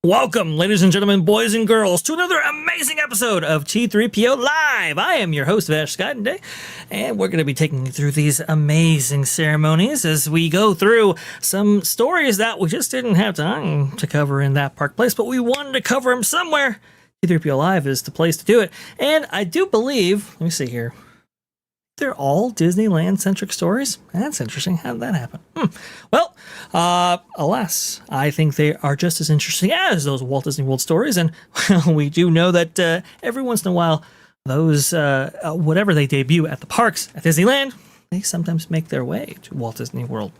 Welcome, ladies and gentlemen, boys and girls, to another amazing episode of T3PO Live. I am your host, Vash Scott, today, and we're going to be taking you through these amazing ceremonies as we go through some stories that we just didn't have time to cover in that park place, but we wanted to cover them somewhere. T3PO Live is the place to do it, and I do believe, let me see here, they're all Disneyland-centric stories? That's interesting. How did that happen? Well, alas, I think they are just as interesting as those Walt Disney World stories, and well, we do know that every once in a while, those, whatever they debut at the parks at Disneyland, they sometimes make their way to Walt Disney World.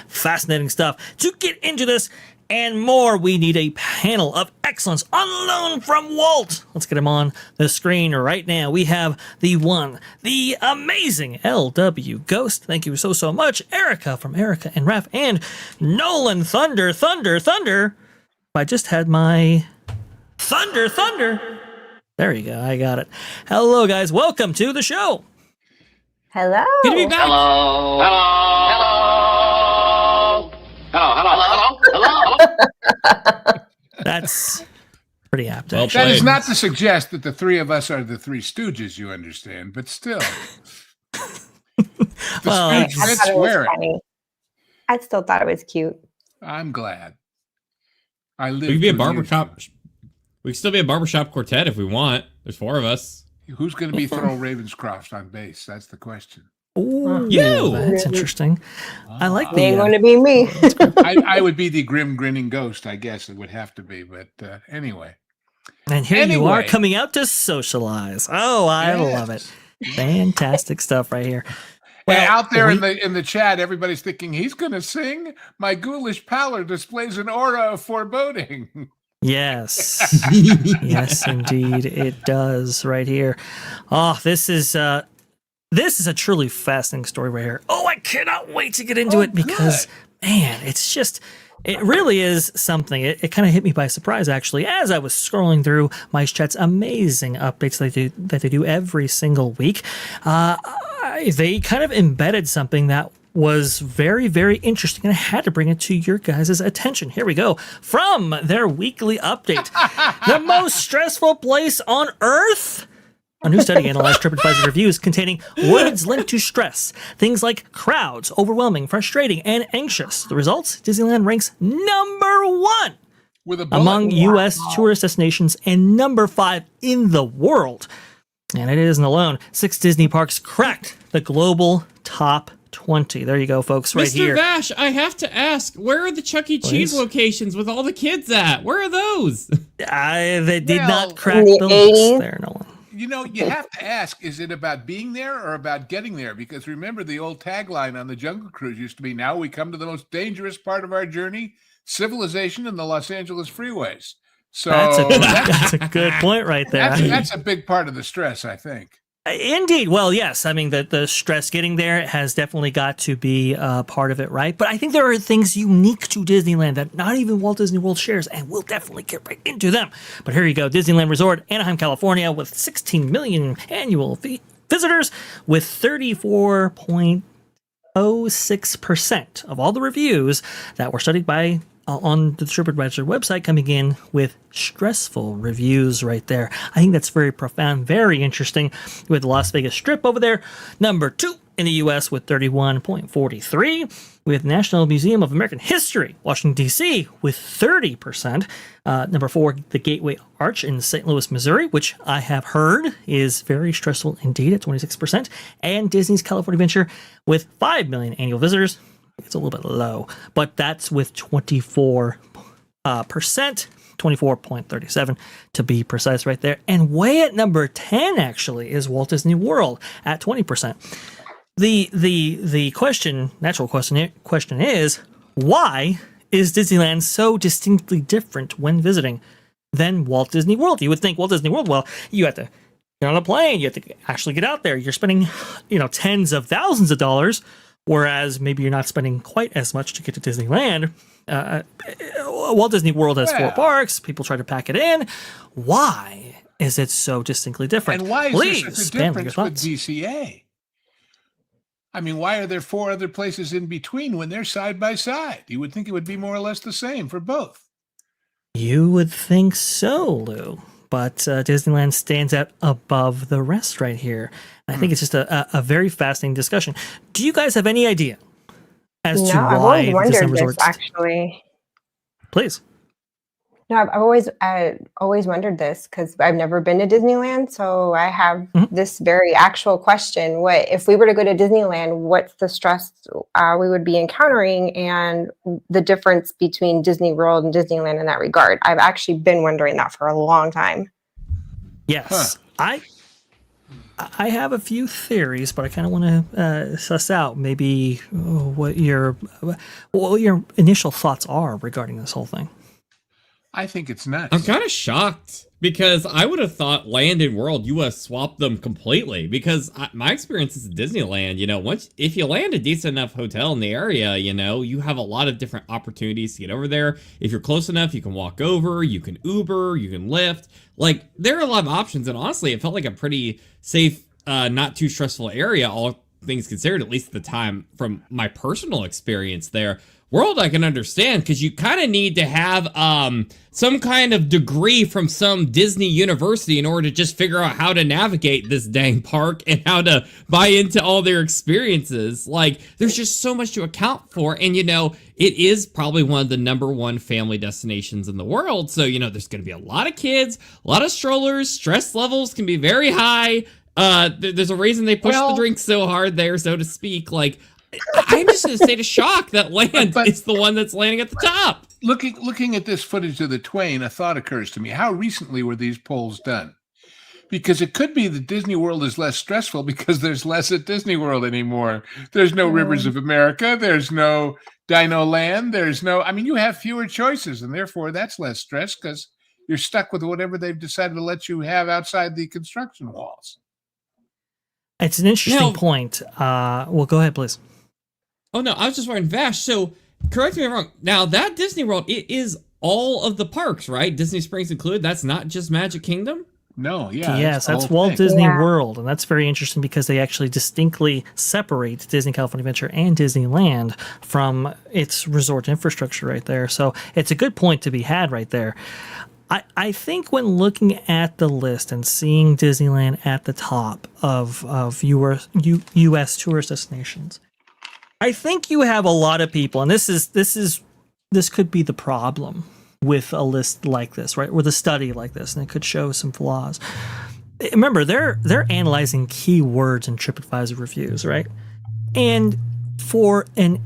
Fascinating stuff. To get into this and more, we need a panel of excellence on loan from Walt. Let's get him on the screen right now. We have the one, the amazing LW Ghost. Thank you so much. Erica from Erica and Raf, and Nolan Thunder. I just had my Thunder. There you go. I got it. Hello, guys. Welcome to the show. Hello. Good to be back. Hello. That's pretty apt. Well, that is not to suggest that the three of us are the Three Stooges, you understand, but still. Well, I thought it was funny. I still thought it was cute. I'm glad. I live. We could be a barbershop. We could still be a barbershop quartet if we want. There's four of us. Who's going to be Thurl Ravenscroft on bass? That's the question. Ooh, you. That's interesting. I like the. Ain't going to be me. I would be the grim grinning ghost, I guess it would have to be. But anyway. And here you are coming out to socialize. Oh, I love it. Fantastic stuff right here. Well, out there in the chat, everybody's thinking he's going to sing. My ghoulish pallor displays an aura of foreboding. Yes. Yes, indeed, it does right here. Oh, this is a truly fascinating story right here. Oh, I cannot wait to get into it because, man, it really is something. It kind of hit me by surprise, actually, as I was scrolling through Mice Chat's amazing updates that they do every single week. They kind of embedded something that was very, very interesting, and I had to bring it to your guys' attention. Here we go. From their weekly update, the most stressful place on Earth? A new study analyzed TripAdvisor reviews containing words linked to stress. Things like crowds, overwhelming, frustrating, and anxious. The results? Disneyland ranks #1 With a bullet. among U.S. tourist destinations and #5 in the world. And it isn't alone. 6 Disney parks cracked the global top 20. There you go, folks, right Mr. here. Vash, I have to ask, where are the Chuck E. Cheese locations with all the kids at? Where are those? They did Well, not crack in the the list 80s. there, Nolan. You know, you have to ask, is it about being there or about getting there? Because remember, the old tagline on the Jungle Cruise used to be, now we come to the most dangerous part of our journey, civilization and the Los Angeles freeways. So That's a good point right there. that's a big part of the stress, I think. Indeed. Well, yes. I mean, the stress getting there has definitely got to be part of it, right? But I think there are things unique to Disneyland that not even Walt Disney World shares, and we'll definitely get right into them. But here you go. Disneyland Resort, Anaheim, California, with 16 million annual visitors, with 34.06% of all the reviews that were studied by on the TripAdvisor website coming in with stressful reviews right there. I think that's very profound, very interesting, with the Las Vegas Strip over there. #2 in the U.S. with 31.43, with National Museum of American History, Washington, D.C. with 30%. #4, the Gateway Arch in St. Louis, Missouri, which I have heard is very stressful indeed at 26%. And Disney's California Adventure with 5 million annual visitors. It's a little bit low, but that's with 24%, 24.37 to be precise right there. And way at #10 actually is Walt Disney World at 20%. The question, natural question is, why is Disneyland so distinctly different when visiting than Walt Disney World? You would think Walt Disney World, well, you have to get on a plane, you have to actually get out there. You're spending, tens of thousands of dollars. Whereas maybe you're not spending quite as much to get to Disneyland. Walt Disney World has 4 parks. People try to pack it in. Why is it so distinctly different? And why is Please, there such a Stanley, your difference with thoughts? DCA? I mean, why are there 4 other places in between when they're side by side? You would think it would be more or less the same for both. You would think so, Lou. But Disneyland stands out above the rest right here. I think it's just a very fascinating discussion. Do you guys have any idea as to I've why always the wondered Disney this, resorts? actually. Please. No, I've always wondered this because I've never been to Disneyland. So I have this very actual question. What if we were to go to Disneyland, what's the stress we would be encountering and the difference between Disney World and Disneyland in that regard? I've actually been wondering that for a long time. Yes. I have a few theories, but I kind of want to suss out maybe what your initial thoughts are regarding this whole thing. I think it's nuts. I'm kind of shocked because I would have thought Land and World US swapped them completely because my experience is at Disneyland, if you land a decent enough hotel in the area, you have a lot of different opportunities to get over there. If you're close enough, you can walk over, you can Uber, you can Lyft. Like, there are a lot of options, and honestly, it felt like a pretty safe, not too stressful area, all things considered, at least at the time, from my personal experience there. World I can understand because you kind of need to have some kind of degree from some Disney university in order to just figure out how to navigate this dang park and how to buy into all their experiences. Like, there's just so much to account for, and it is probably one of the #1 family destinations in the world. So there's going to be a lot of kids, a lot of strollers, stress levels can be very high. There's a reason they push the drinks so hard there, so to speak. Like, I'm just in a state of shock that Land is the one that's landing at the top. Looking at this footage of the twain, a thought occurs to me. How recently were these polls done? Because it could be that Disney World is less stressful because there's less at Disney World anymore. There's no Rivers of America. There's no Dino Land. You have fewer choices, and therefore that's less stress because you're stuck with whatever they've decided to let you have outside the construction walls. It's an interesting point. Well, go ahead, please. Oh, no, I was just wondering, Vash, so correct me if I'm wrong. Now, that Disney World, it is all of the parks, right? Disney Springs included? That's not just Magic Kingdom? No, yeah. Yes, the that's whole Walt thing. Disney Yeah. World, and that's very interesting because they actually distinctly separate Disney California Adventure and Disneyland from its resort infrastructure right there. So it's a good point to be had right there. I think when looking at the list and seeing Disneyland at the top of U.S. tourist destinations, I think you have a lot of people, and this could be the problem with a list like this, right? With a study like this, and it could show some flaws. Remember, they're analyzing keywords in TripAdvisor reviews, right? And for an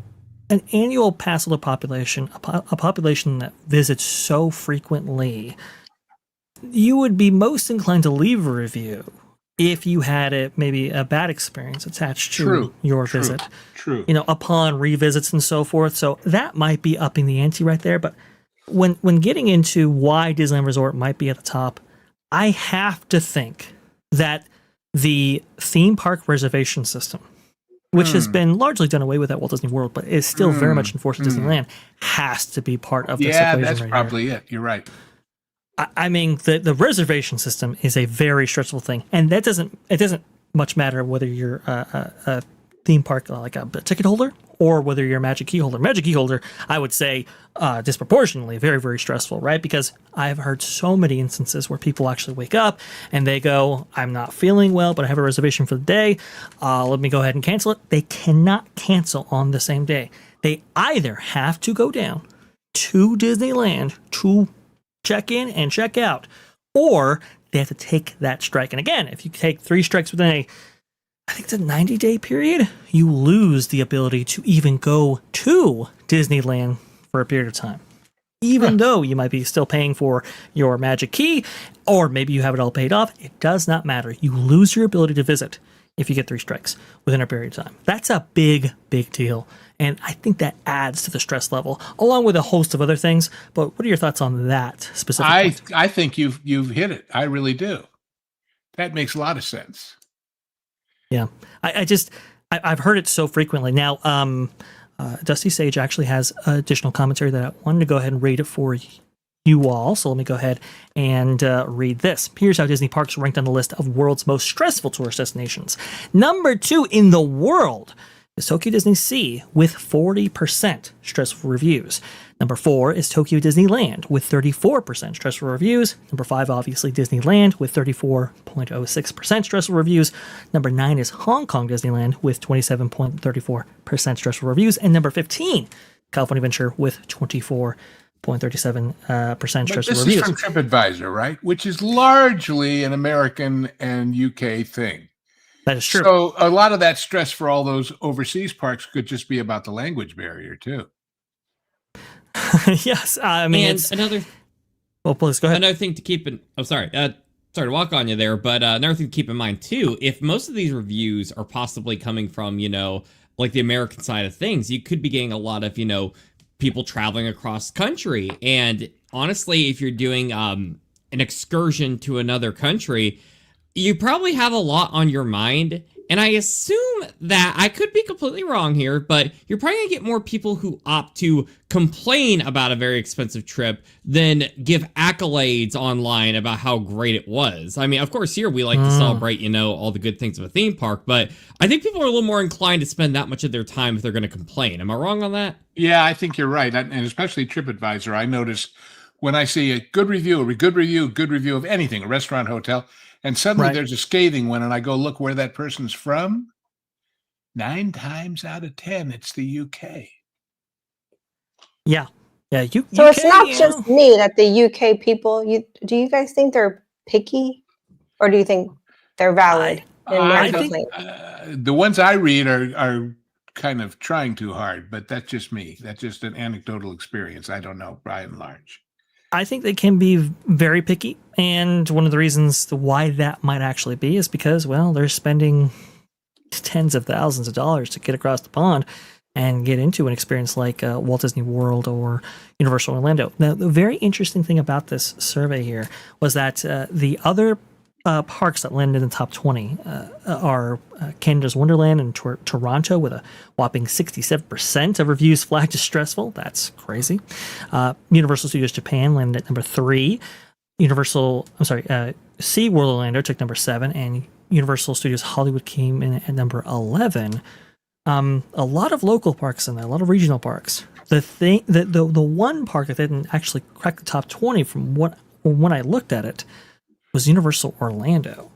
annual pass holder population, a population that visits so frequently, you would be most inclined to leave a review if you had maybe a bad experience attached to your visit. True. Upon revisits and so forth. So that might be upping the ante right there. But when getting into why Disneyland Resort might be at the top, I have to think that the theme park reservation system, which has been largely done away with at Walt Disney World, but is still very much enforced at Disneyland, has to be part of this equation. That's right probably here. it. You're right. I mean, the reservation system is a very stressful thing, and it doesn't much matter whether you're a theme park like a ticket holder or whether you're a Magic Key holder. Magic Key holder, I would say, disproportionately very, very stressful, right? Because I've heard so many instances where people actually wake up and they go, I'm not feeling well, but I have a reservation for the day. Let me go ahead and cancel it. They cannot cancel on the same day. They either have to go down to Disneyland to check in and check out, or they have to take that strike. And again, if you take 3 strikes within I think it's a 90-day period, you lose the ability to even go to Disneyland for a period of time. Even though you might be still paying for your Magic Key, or maybe you have it all paid off, it does not matter. You lose your ability to visit if you get 3 strikes within a period of time. That's a big, big deal. And I think that adds to the stress level, along with a host of other things. But what are your thoughts on that specifically? I think you've hit it. I really do. That makes a lot of sense. Yeah, I've heard it so frequently. Now, Dusty Sage actually has additional commentary that I wanted to go ahead and read it for you all. So let me go ahead and read this. Here's how Disney parks ranked on the list of world's most stressful tourist destinations. Number 2 in the world is Tokyo Disney Sea with 40% stressful reviews. Number 4 is Tokyo Disneyland with 34% stressful reviews. Number 5, obviously, Disneyland with 34.06% stressful reviews. Number 9 is Hong Kong Disneyland with 27.34% stressful reviews. And number 15, California Adventure with 24.37% stressful This reviews. is from TripAdvisor, right? Which is largely an American and UK thing. That is true. So a lot of that stress for all those overseas parks could just be about the language barrier too. Yes, I mean, And it's... another Well, please, go ahead. Another thing to keep in... Oh, sorry. Sorry to walk on you there, but another thing to keep in mind, too, if most of these reviews are possibly coming from, like the American side of things, you could be getting a lot of, people traveling across country. And honestly, if you're doing an excursion to another country, you probably have a lot on your mind. And I assume that, I could be completely wrong here, but you're probably going to get more people who opt to complain about a very expensive trip than give accolades online about how great it was. I mean, of course, here we like to celebrate, all the good things of a theme park, but I think people are a little more inclined to spend that much of their time if they're going to complain. Am I wrong on that? Yeah, I think you're right. And especially TripAdvisor, I notice when I see a good review of anything, a restaurant, hotel, and suddenly there's a scathing one, and I go look where that person's from. 9 times out of 10, it's the UK. Yeah. So it's not just me that the UK people. Do you guys think they're picky, or do you think they're valid in their I complaint? think the ones I read are kind of trying too hard, but that's just me. That's just an anecdotal experience. I don't know, by and large. I think they can be very picky, and one of the reasons why that might actually be is because, well, they're spending tens of thousands of dollars to get across the pond and get into an experience like Walt Disney World or Universal Orlando. Now, the very interesting thing about this survey here was that the other parks that landed in the top 20 are Canada's Wonderland and Toronto, with a whopping 67% of reviews flagged as stressful. That's crazy. Universal Studios Japan landed at number 3. SeaWorld Orlando took number 7, and Universal Studios Hollywood came in at number 11. A lot of local parks in there, a lot of regional parks. The one park that didn't actually crack the top 20 from when I looked at it was Universal Orlando.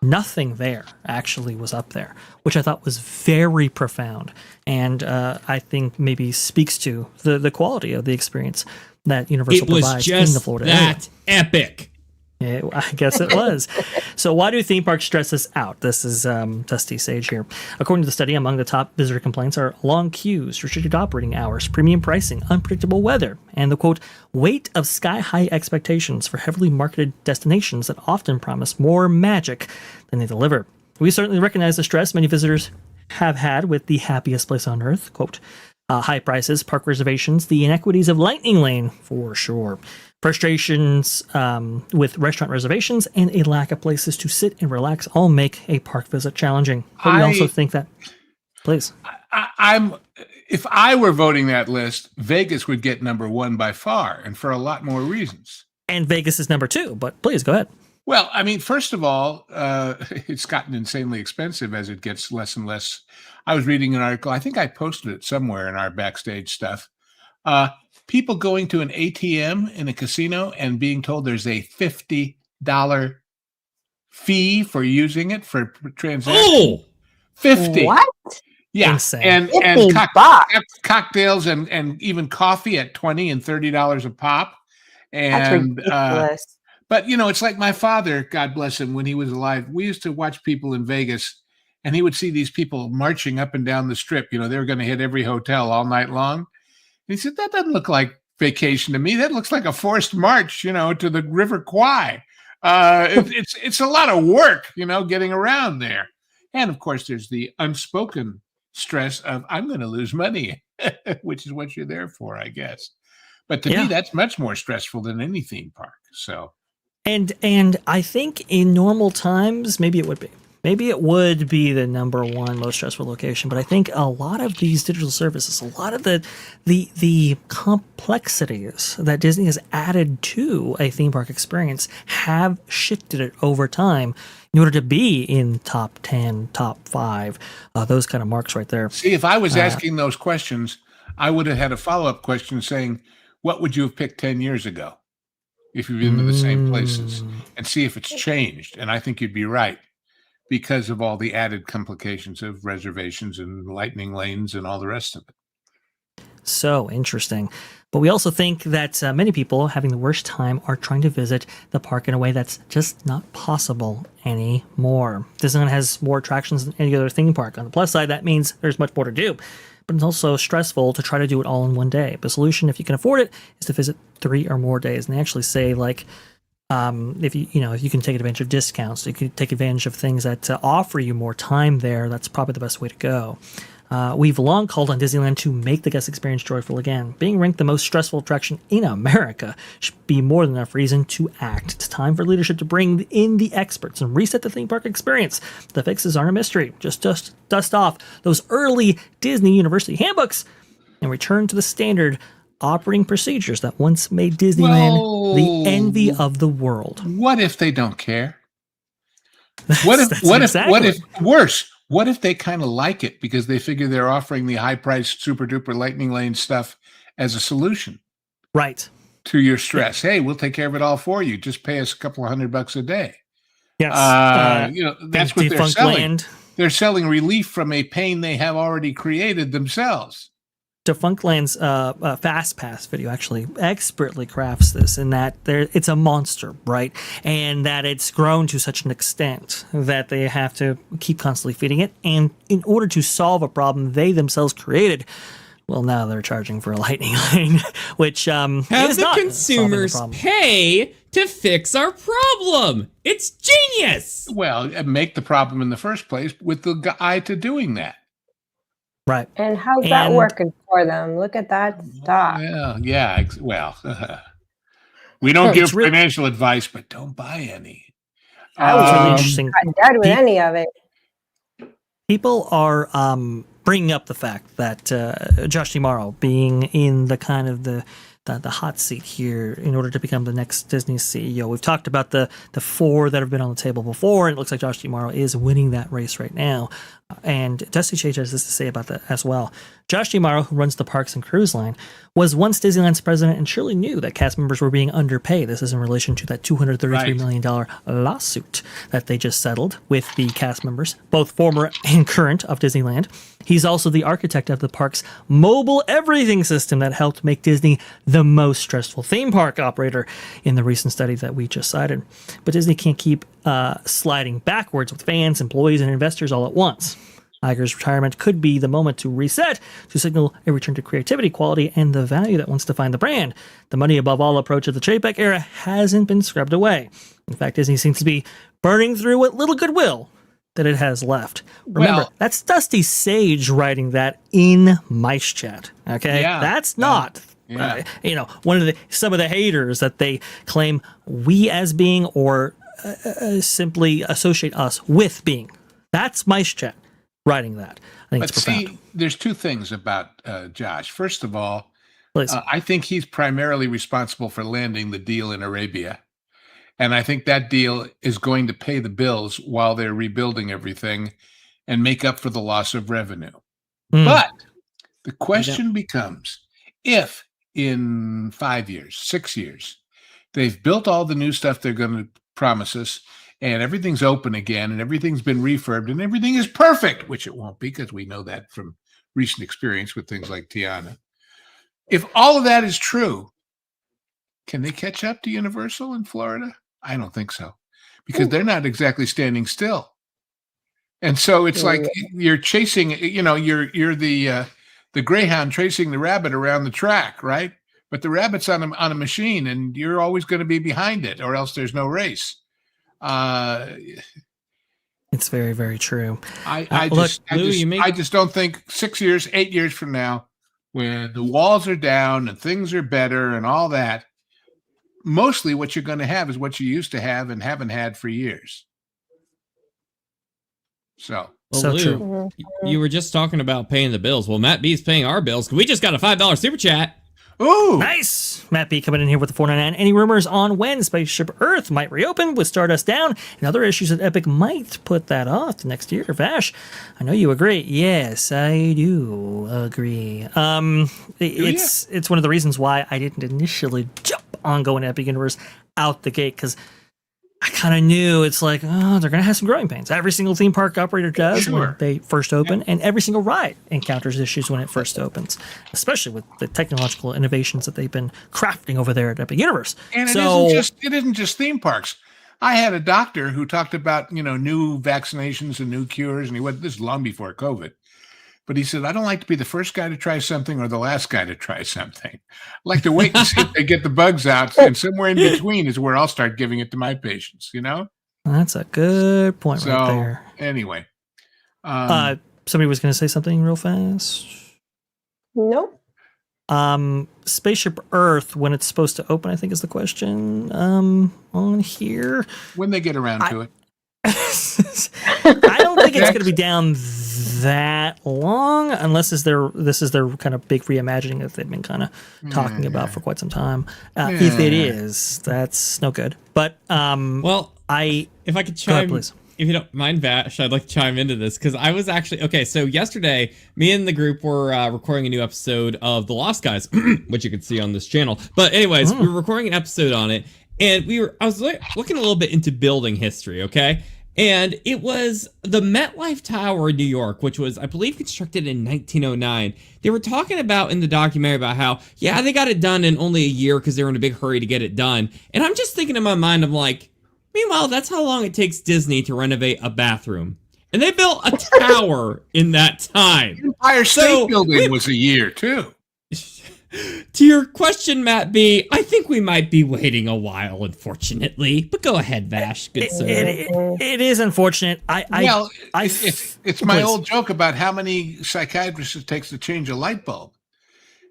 Nothing there actually was up there, which I thought was very profound, and I think maybe speaks to the quality of the experience that Universal provides in the Florida area. That epic. Yeah, I guess it was. So why do theme parks stress us out? This is Dusty Sage here. According to the study, among the top visitor complaints are long queues, restricted operating hours, premium pricing, unpredictable weather, and the, quote, weight of sky-high expectations for heavily marketed destinations that often promise more magic than they deliver. We certainly recognize the stress many visitors have had with the happiest place on earth, quote, high prices, park reservations, the inequities of Lightning Lane, for sure. Frustrations with restaurant reservations and a lack of places to sit and relax all make a park visit challenging. But we also think that, please. If I were voting that list, Vegas would get number 1 by far, and for a lot more reasons. And Vegas is number 2, but please go ahead. Well, I mean, first of all, it's gotten insanely expensive as it gets less and less. I was reading an article, I think I posted it somewhere in our backstage stuff. People going to an ATM in a casino and being told there's a $50 fee for using it for transactions. Oh, 50. What? Yeah, insane. and cocktails and even coffee at $20 and $30 a pop. And That's ridiculous. but it's like my father, God bless him, when he was alive, we used to watch people in Vegas, and he would see these people marching up and down the strip. They were going to hit every hotel all night long. He said, that doesn't look like vacation to me. That looks like a forced march, to the River Kwai. It's a lot of work, getting around there. And of course, there's the unspoken stress of I'm going to lose money, which is what you're there for, I guess. But to me, that's much more stressful than any theme park. So, and I think in normal times, maybe it would be. Maybe it would be the number 1 most stressful location, but I think a lot of these digital services, a lot of the complexities that Disney has added to a theme park experience have shifted it over time in order to be in top 10, top 5, those kind of marks right there. See, if I was asking those questions, I would have had a follow-up question saying, what would you have picked 10 years ago if you've been to the same places, and see if it's changed? And I think you'd be right, because of all the added complications of reservations and lightning lanes and all the rest of it. So interesting. But we also think that many people having the worst time are trying to visit the park in a way that's just not possible anymore. Disneyland has more attractions than any other theme park. On the plus side, that means there's much more to do. But it's also stressful to try to do it all in one day. The solution, if you can afford it, is to visit 3 or more days. And they actually say, like, if you can take advantage of discounts, you can take advantage of things that offer you more time there. That's probably the best way to go. We've long called on Disneyland to make the guest experience joyful again. Being ranked the most stressful attraction in America should be more than enough reason to act. It's time for leadership to bring in the experts and reset the theme park experience. The fixes aren't a mystery. Just dust off those early Disney University handbooks and return to the standard operating procedures that once made Disneyland the envy of the world. What if they don't care? What if they kind of like it because they figure they're offering the high-priced super duper lightning lane stuff as a solution, right, to your stress? Hey, we'll take care of it all for you. Just pay us a couple of $100 a day. Yes, that's what they're selling. They're selling relief from a pain they have already created themselves. Defunctland's Fast Pass video actually expertly crafts this, in that it's a monster, right? And that it's grown to such an extent that they have to keep constantly feeding it. And in order to solve a problem they themselves created, well, now they're charging for a lightning lane, which have the consumers pay to fix our problem. It's genius. Well, make the problem in the first place with the eye to doing that. Right. And how's that working for them? Look at that stock. Yeah. Well, we don't give financial advice, but don't buy any. That was really interesting. Not dead with any of it. People are bringing up the fact that Josh D'Amaro being in the kind of the the hot seat here in order to become the next Disney CEO. We've talked about the 4 that have been on the table before, and it looks like Josh DeMauro is winning that race right now. And Dusty Chase has this to say about that as well. Josh DeMauro, who runs the Parks and Cruise line, was once Disneyland's president and surely knew that cast members were being underpaid. This is in relation to that $233 million lawsuit that they just settled with the cast members, both former and current, of Disneyland. He's also the architect of the park's mobile everything system that helped make Disney the most stressful theme park operator in the recent study that we just cited. But Disney can't keep sliding backwards with fans, employees, and investors all at once. Iger's retirement could be the moment to reset, to signal a return to creativity, quality, and the value that once defined the brand. The money above all approach of the Chapek era hasn't been scrubbed away. In fact, Disney seems to be burning through what little goodwill that it has left. Remember, that's Dusty Sage writing that in Mice Chat. Okay, that's not. One of some of the haters that they claim we as being or simply associate us with being. That's Mice Chat writing that. I think it's profound. See, there's 2 things about Josh. First of all, I think he's primarily responsible for landing the deal in Arabia. And I think that deal is going to pay the bills while they're rebuilding everything and make up for the loss of revenue. But the question becomes, if in 5 years, 6 years, they've built all the new stuff they're going to promise us, and everything's open again, and everything's been refurbed, and everything is perfect, which it won't be because we know that from recent experience with things like Tiana. If all of that is true, can they catch up to Universal in Florida? I don't think so, because they're not exactly standing still. And so it's like you're chasing, you're the greyhound chasing the rabbit around the track, right? But the rabbit's on a machine, and you're always going to be behind it, or else there's no race. It's very, very true. I just don't think 6 years, 8 years from now, when the walls are down and things are better and all that, mostly what you're going to have is what you used to have and haven't had for years. So Lou, true. You were just talking about paying the bills. Well, Matt B's paying our bills. We just got a $5 super chat. Ooh, nice. Matt B coming in here with the 499. Any rumors on when Spaceship Earth might reopen with Stardust down and other issues that Epic might put that off to next year? Vash, I know you agree. Yes, I do agree. It's one of the reasons why I didn't initially jump on going Epic Universe out the gate, because I kind of knew it's like, they're going to have some growing pains. Every single theme park operator does when they first open, and every single ride encounters issues when it first opens, especially with the technological innovations that they've been crafting over there at Epic Universe. And it isn't just theme parks. I had a doctor who talked about, new vaccinations and new cures, and this is long before COVID. But he said, I don't like to be the first guy to try something or the last guy to try something. I like to wait and see if they get the bugs out. And somewhere in between is where I'll start giving it to my patients, That's a good point right there. Anyway. Somebody was going to say something real fast. Nope. Spaceship Earth, when it's supposed to open, I think is the question on here. When they get around to it. I don't think it's going to be down that long, unless this is their kind of big reimagining that they've been kind of talking about for quite some time. If it is, that's no good. But if I could chime, please. If you don't mind, Vash, I'd like to chime into this, because I was actually so yesterday, me and the group were recording a new episode of The Lost Guys, which you can see on this channel. But anyways, we were recording an episode on it, and I was looking a little bit into building history, okay? And it was the MetLife Tower in New York, which was, I believe, constructed in 1909. They were talking about in the documentary about how, they got it done in only a year because they were in a big hurry to get it done. And I'm just thinking in my mind, I'm like, meanwhile, that's how long it takes Disney to renovate a bathroom. And they built a tower in that time. Empire State Building was a year, too. To your question, Matt B, I think we might be waiting a while, unfortunately. But go ahead, Vash. Good sir. It is unfortunate. It's my old joke about how many psychiatrists it takes to change a light bulb.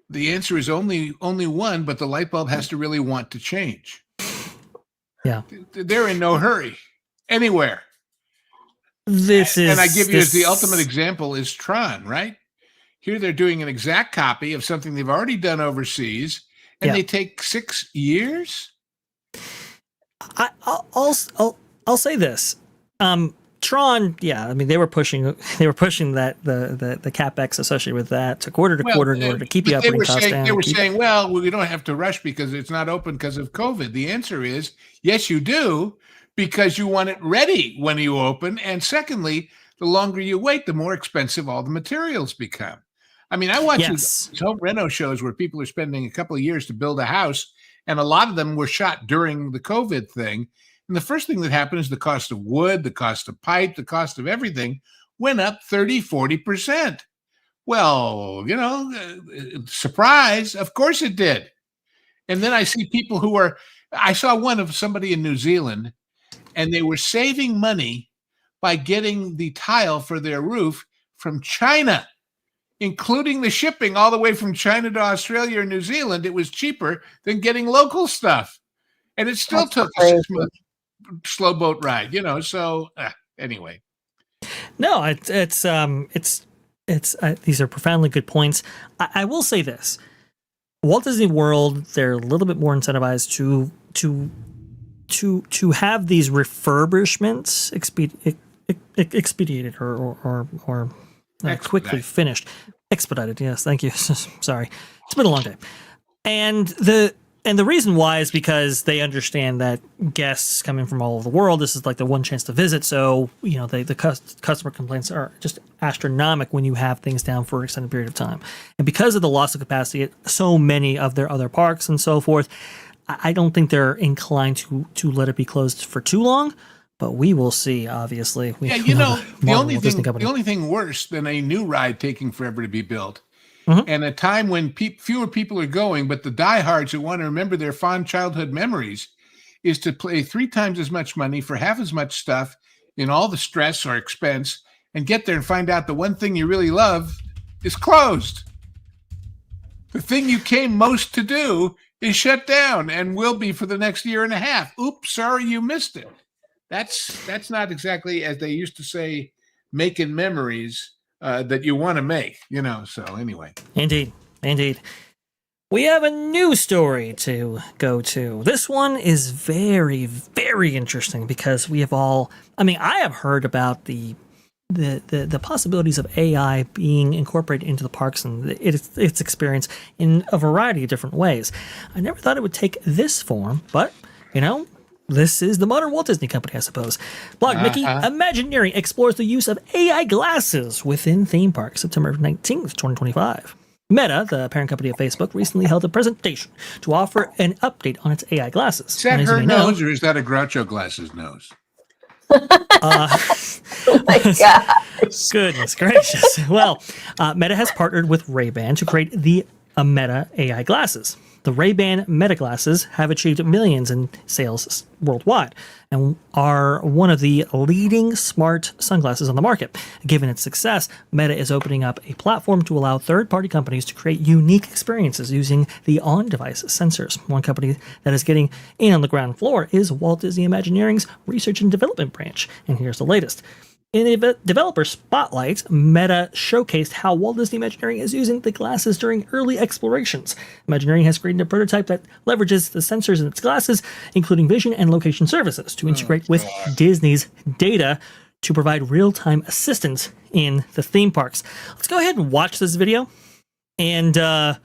The answer is only one, but the light bulb has to really want to change. Yeah. They're in no hurry anywhere. And I give you as the ultimate example is Tron, right? Here they're doing an exact copy of something they've already done overseas, and Yeah. they take 6 years. I'll say this. Tron, yeah, I mean they were pushing that the capex associated with that to quarter to quarter in order to keep the but operating costs down. They were saying, well, we don't have to rush because it's not open because of COVID. The answer is yes, you do, because you want it ready when you open. And secondly, the longer you wait, the more expensive all the materials become. I mean, I watch these home reno shows where people are spending a couple of years to build a house, and a lot of them were shot during the COVID thing. And the first thing that happened is the cost of wood, the cost of pipe, the cost of everything went up 30, 40%. Well, surprise, of course it did. And then I see people I saw one of somebody in New Zealand, and they were saving money by getting the tile for their roof from China, including the shipping all the way from China to Australia or New Zealand. It was cheaper than getting local stuff. And it still took a 6-month slow boat ride, so anyway. No, it's these are profoundly good points. I will say this. Walt Disney World, they're a little bit more incentivized to have these refurbishments expedited or quickly finished. Expedited, yes, thank you. Sorry. It's been a long day. And the reason why is because they understand that guests coming from all over the world, this is like the one chance to visit. So, the customer complaints are just astronomical when you have things down for an extended period of time. And because of the loss of capacity at so many of their other parks and so forth, I don't think they're inclined to let it be closed for too long. But we will see, obviously. The only thing worse than a new ride taking forever to be built, and a time when fewer people are going, but the diehards who want to remember their fond childhood memories, is to pay 3 times as much money for half as much stuff in all the stress or expense, and get there and find out the one thing you really love is closed. The thing you came most to do is shut down and will be for the next year and a half. Oops, sorry you missed it. That's not exactly, as they used to say, making memories that you want to make, so anyway. Indeed. We have a new story to go to. This one is very, very interesting because we have I have heard about the possibilities of AI being incorporated into the parks and its experience in a variety of different ways. I never thought it would take this form, but, this is the modern Walt Disney Company, I suppose. Blog Mickey, Imagineering explores the use of AI glasses within theme parks, September 19th, 2025. Meta, the parent company of Facebook, recently held a presentation to offer an update on its AI glasses. Is that her nose or is that a Groucho Glasses nose? Oh my gosh. Goodness gracious. Well, Meta has partnered with Ray-Ban to create the Meta AI glasses. The Ray-Ban Meta glasses have achieved millions in sales worldwide and are one of the leading smart sunglasses on the market. Given its success, Meta is opening up a platform to allow third-party companies to create unique experiences using the on-device sensors. One company that is getting in on the ground floor is Walt Disney Imagineering's research and development branch. And here's the latest. In a developer spotlight, Meta showcased how Walt Disney Imagineering is using the glasses during early explorations. Imagineering has created a prototype that leverages the sensors in its glasses, including vision and location services, to integrate with Disney's data to provide real-time assistance in the theme parks. Let's go ahead and watch this video. And I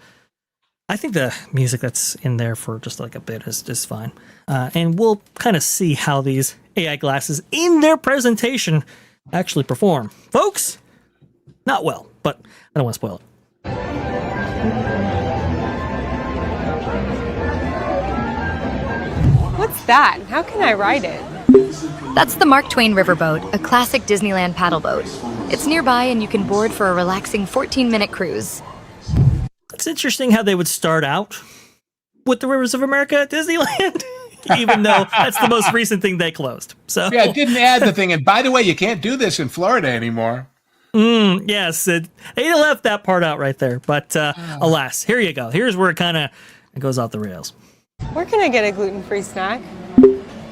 think the music that's in there for just like a bit is just fine. And we'll kind of see how these AI glasses in their presentation actually perform. Folks, not well, but I don't want to spoil it. What's that? How can I ride it? That's the Mark Twain Riverboat, a classic Disneyland paddle boat. It's nearby and you can board for a relaxing 14-minute cruise. It's interesting how they would start out with the Rivers of America at Disneyland. Even though that's the most recent thing they closed. So yeah, it didn't add the thing. And by the way, you can't do this in Florida anymore. Yes, they left that part out right there. But alas, here you go. Here's where it goes off the rails. Where can I get a gluten-free snack?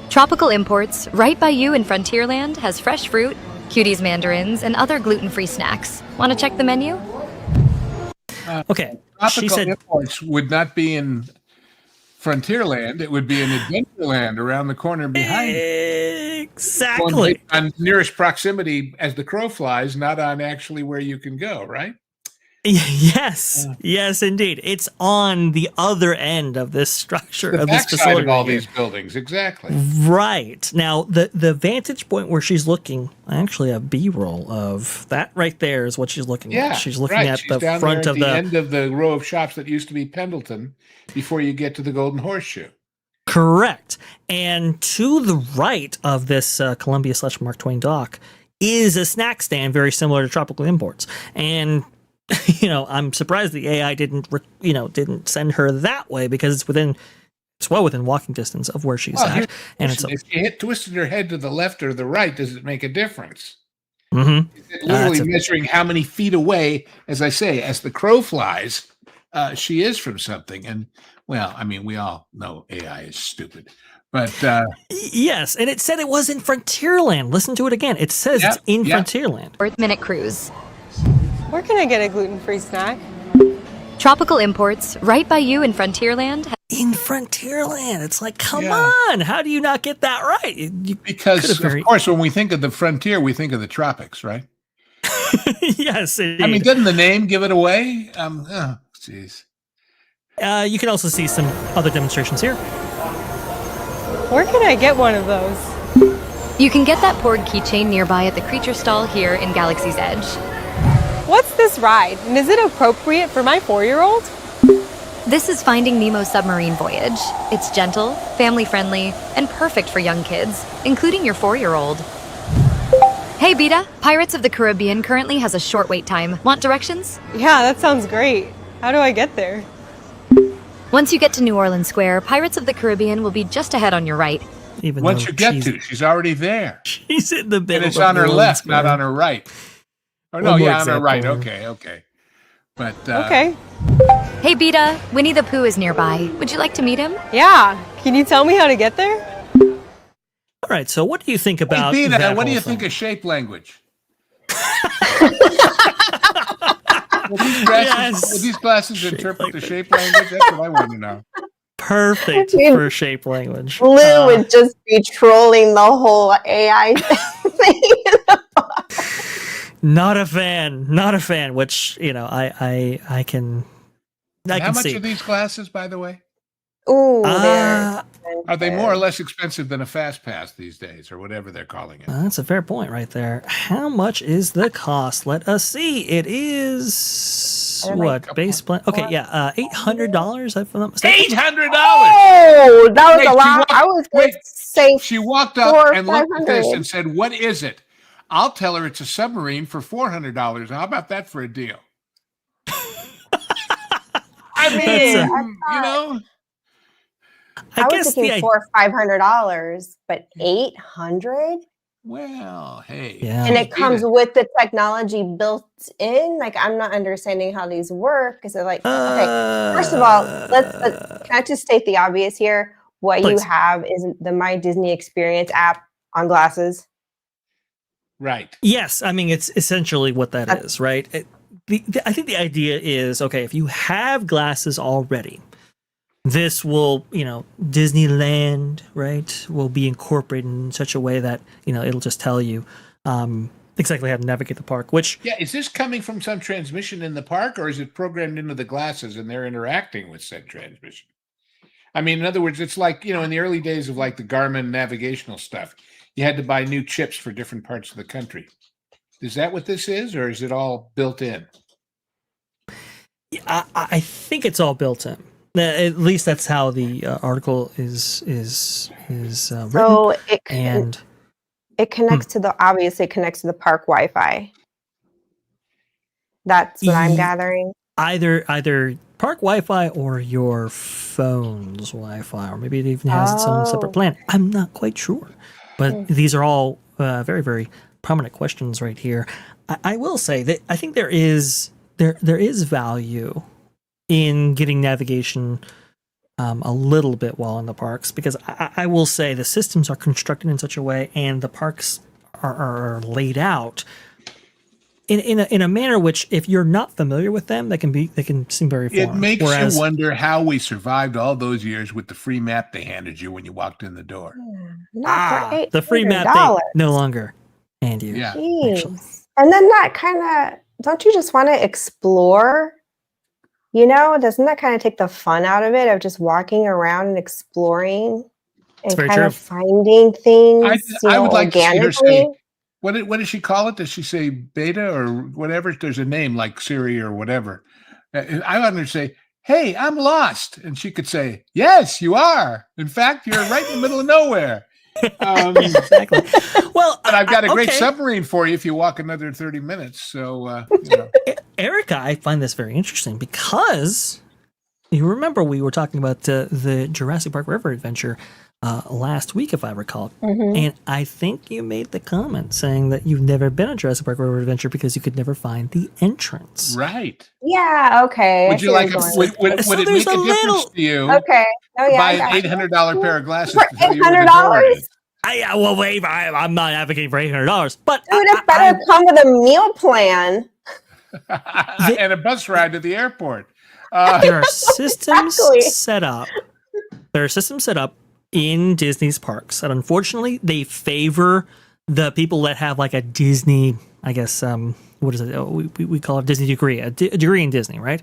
Tropical Imports, right by you in Frontierland, has fresh fruit, Cuties mandarins, and other gluten-free snacks. Want to check the menu? Okay. Tropical Imports would not be in Frontierland, it would be an Adventureland around the corner behind you. Exactly. On nearest proximity as the crow flies, not on actually where you can go, right? Yes, yes, indeed. It's on the other end of this structure, The of this backside facility of all right here. these buildings, exactly. Right. Now, the vantage point where she's looking, actually a B-roll of that right there is what she's looking Yeah, at. She's looking right. at She's the down front there of at the the end of the row of shops that used to be Pendleton before you get to the Golden Horseshoe. correct. And to the right of this Columbia/Mark Twain dock is a snack stand very similar to Tropical Imports. And I'm surprised the AI didn't send her that way because it's well within walking distance of where she's Well, at. And it's if you twisted her head to the left or the right, does it make a difference? mm-hmm. It's literally measuring how many feet away, as I say, as the crow flies, she is from something. And well, I mean, we all know AI is stupid, but Yes, and it said it was in Frontierland. Listen to it again. It says it's in Frontierland. 4-minute cruise. Where can I get a gluten-free snack? Tropical Imports, right by you in Frontierland. In Frontier,land It's like, come on. How do you not get that right? because, of course, when we think of the frontier, we think of the tropics, right? Yes, indeed. I mean, doesn't the name give it away? Jeez. You can also see some other demonstrations here. Where can I get one of those? You can get that poured keychain nearby at the creature stall here in Galaxy's Edge. What's this ride, and is it appropriate for my 4-year-old? This is Finding Nemo's Submarine Voyage. It's gentle, family-friendly, and perfect for young kids, including your 4-year-old. Hey, Beta, Pirates of the Caribbean currently has a short wait time. Want directions? Yeah, that sounds great. How do I get there? Once you get to New Orleans Square, Pirates of the Caribbean will be just ahead on your right. Even Once though you get to, she's already there. she's in the middle. And it's of on her New left, Orleans not on her right. Oh, no, One more on her example. right. Okay. But, Okay. Hey, Beta, Winnie the Pooh is nearby. Would you like to meet him? Yeah. Can you tell me how to get there? All right, so what do you think about hey, Beta, that what do whole you thing? think of shape language? Will these glasses interpret the shape language? That's what I want to know. Perfect Dude. for shape language. Blue would just be trolling the whole AI thing. Not a fan, which, I can How much see. are these glasses, by the way? Ooh, Are they more or less expensive than a fast pass these days, or whatever they're calling it? That's a fair point right there. How much is the cost? Let us see. It is what base plan? Okay, yeah, $800. If I'm not mistaken. $800. Oh, that was Wait, a she lot. walked- I was going wait, to say She walked up $400 or and looked at this $500. and said, "What is it?" I'll tell her it's a submarine for $400. How about that for a deal? I mean, I I was guess thinking $400 or $500, but $800, well, hey, Yeah. and it comes with the technology built in. Like, I'm not understanding how these work. Because they're like, okay, first of all, let's can I just state the obvious here? What Please. you have is the My Disney Experience app on glasses. right. Yes, I mean it's essentially what that is, right? I think the idea is, okay, if you have glasses already, this will, Disneyland, right, will be incorporated in such a way that, it'll just tell you exactly how to navigate the park, which... Yeah, is this coming from some transmission in the park, or is it programmed into the glasses and they're interacting with said transmission? I mean, in other words, it's like, in the early days of like the Garmin navigational stuff, you had to buy new chips for different parts of the country. Is that what this is, or is it all built in? I think it's all built in. At least that's how the article is written. So it connects to obviously it connects to the park Wi-Fi. That's what I'm gathering. Either park Wi-Fi or your phone's Wi-Fi, or maybe it even has its own separate plan. I'm not quite sure, but these are all very, very prominent questions right here. I will say that I think there is value in getting navigation a little bit while in the parks, because I will say the systems are constructed in such a way and the parks are laid out in a manner which, if you're not familiar with them, they can seem very foreign. It makes you wonder how we survived all those years with the free map they handed you when you walked in the door. The free map they no longer hand you. Yeah. And then that kind of, don't you just want to explore? Doesn't that kind of take the fun out of it, of just walking around and exploring and kind of finding things? I would like to see her say, organically? what does she call it? Does she say beta or whatever? There's a name like Siri or whatever. I want her to say, "Hey, I'm lost," and she could say, "Yes, you are. In fact, you're right in the middle of nowhere." Exactly. Well, but I've got a great submarine for you if you walk another 30 minutes. So, Erica, I find this very interesting because you remember we were talking about the Jurassic Park River Adventure last week, if I recall. And I think you made the comment saying that you've never been on Jurassic Park River Adventure because you could never find the entrance. Right. Yeah. Okay. Would you like? Would it make a difference to you? Okay. Oh yeah. Buy an $800 pair of glasses for $800. I'm not advocating for $800, but Dude, it better come with a meal plan and a bus ride to the airport. There are systems set up. There are systems set up in Disney's parks that unfortunately they favor the people that have like a Disney, I guess, what is it? We call it Disney degree, a degree in Disney, right?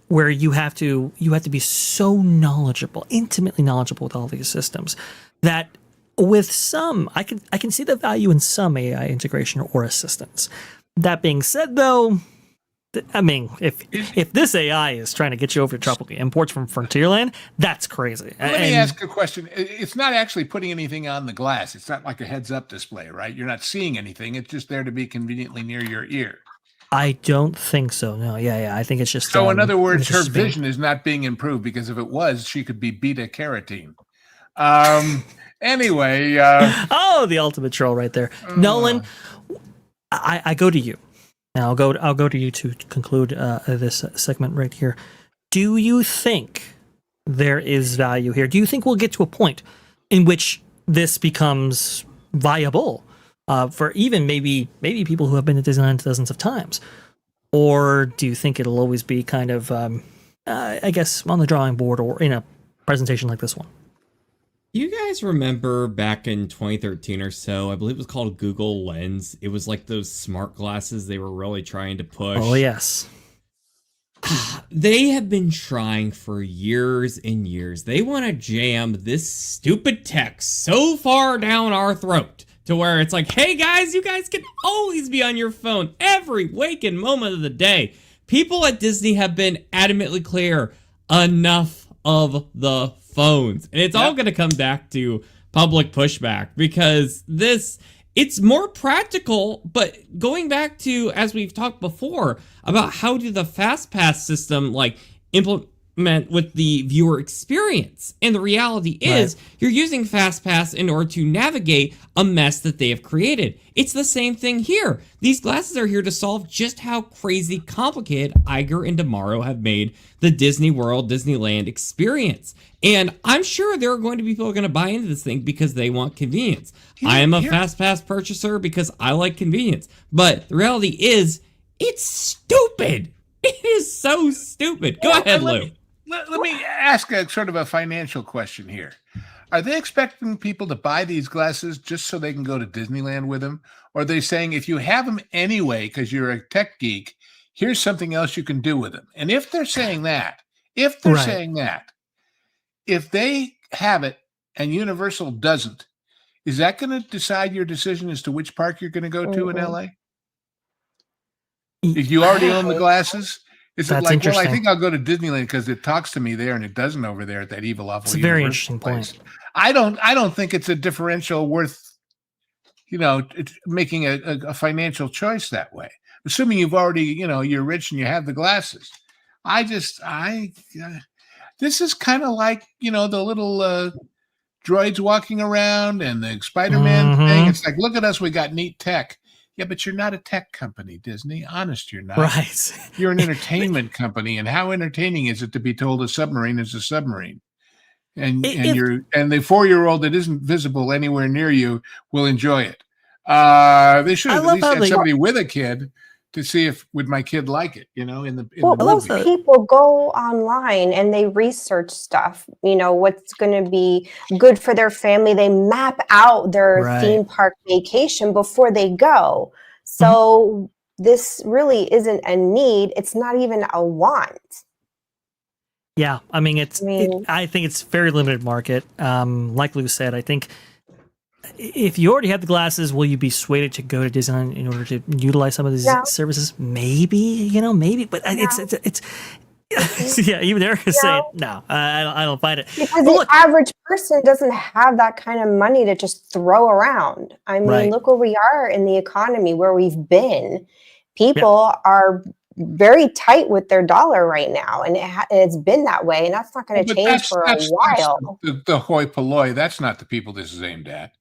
Where you have to be so knowledgeable, intimately knowledgeable with all these systems that with some, I can see the value in some AI integration or assistance. That being said, though, I mean, if this AI is trying to get you over to tropical imports from Frontierland, that's crazy. Let me ask a question. It's not actually putting anything on the glass. It's not like a heads-up display, right? You're not seeing anything. It's just there to be conveniently near your ear. I don't think so. No, yeah. I think it's just. So, in other words, her vision is not being improved, because if it was, she could be beta carotene. Anyway. The ultimate troll right there, Nolan. I go to you. Now I'll go to you to conclude this segment right here. Do you think there is value here? Do you think we'll get to a point in which this becomes viable for even maybe people who have been to Disneyland dozens of times? Or do you think it'll always be kind of, I guess, on the drawing board or in a presentation like this one? You guys remember back in 2013 or so, I believe it was called Google Lens. It was like those smart glasses they were really trying to push. Oh, yes. They have been trying for years and years. They want to jam this stupid tech so far down our throat to where it's like, hey guys, you guys can always be on your phone every waking moment of the day. People at Disney have been adamantly clear, enough of the phones. And it's all going to come back to public pushback, because it's more practical. But going back to, as we've talked before, about how do the FastPass system like implement with the viewer experience. And the reality is you're using FastPass in order to navigate a mess that they have created. It's the same thing here. These glasses are here to solve just how crazy complicated Iger and Damaro have made the Disney World, Disneyland experience. And I'm sure there are going to be people who are going to buy into this thing because they want convenience. I am a FastPass purchaser because I like convenience. But the reality is, it's stupid. It is so stupid. Go ahead, Lou. Let me ask a sort of a financial question here. Are they expecting people to buy these glasses just so they can go to Disneyland with them? Or are they saying, if you have them anyway because you're a tech geek, here's something else you can do with them? And if they're saying that, if they have it and Universal doesn't, is that going to decide your decision as to which park you're going to go to in LA? If you already own the glasses? Is it like, well, I think I'll go to Disneyland because it talks to me there and it doesn't over there at that evil, awful. It's a very interesting place. I don't think it's a differential worth, making a financial choice that way. Assuming you've already, you're rich and you have the glasses. This is kind of like, the little droids walking around and the Spider-Man thing. It's like, look at us, we got neat tech. Yeah, but you're not a tech company, Disney. Honest, you're not. Right. You're an entertainment company, and how entertaining is it to be told a submarine is a submarine? And the 4-year-old that isn't visible anywhere near you will enjoy it. They should I have at love least how had they- somebody with a kid to see if would my kid like it, in the Well, love movie. that. people go online and they research stuff, what's going to be good for their family. They map out their Right. theme park vacation before they go. So this really isn't a need. It's not even a want. Yeah, I mean, mean- I think it's very limited market. Like Lou said, I think if you already have the glasses, will you be swayed to go to Disneyland in order to utilize some of these No. services? Maybe, maybe, but it's yeah. Even Erica's saying no. I don't find it. Because But the look, average person doesn't have that kind of money to just throw around. I mean, Right. look where we are in the economy, where we've been. People are very tight with their dollar right now, and it's been that way, and that's not going to But change for a while. That's the hoi polloi. That's not the people this is aimed at.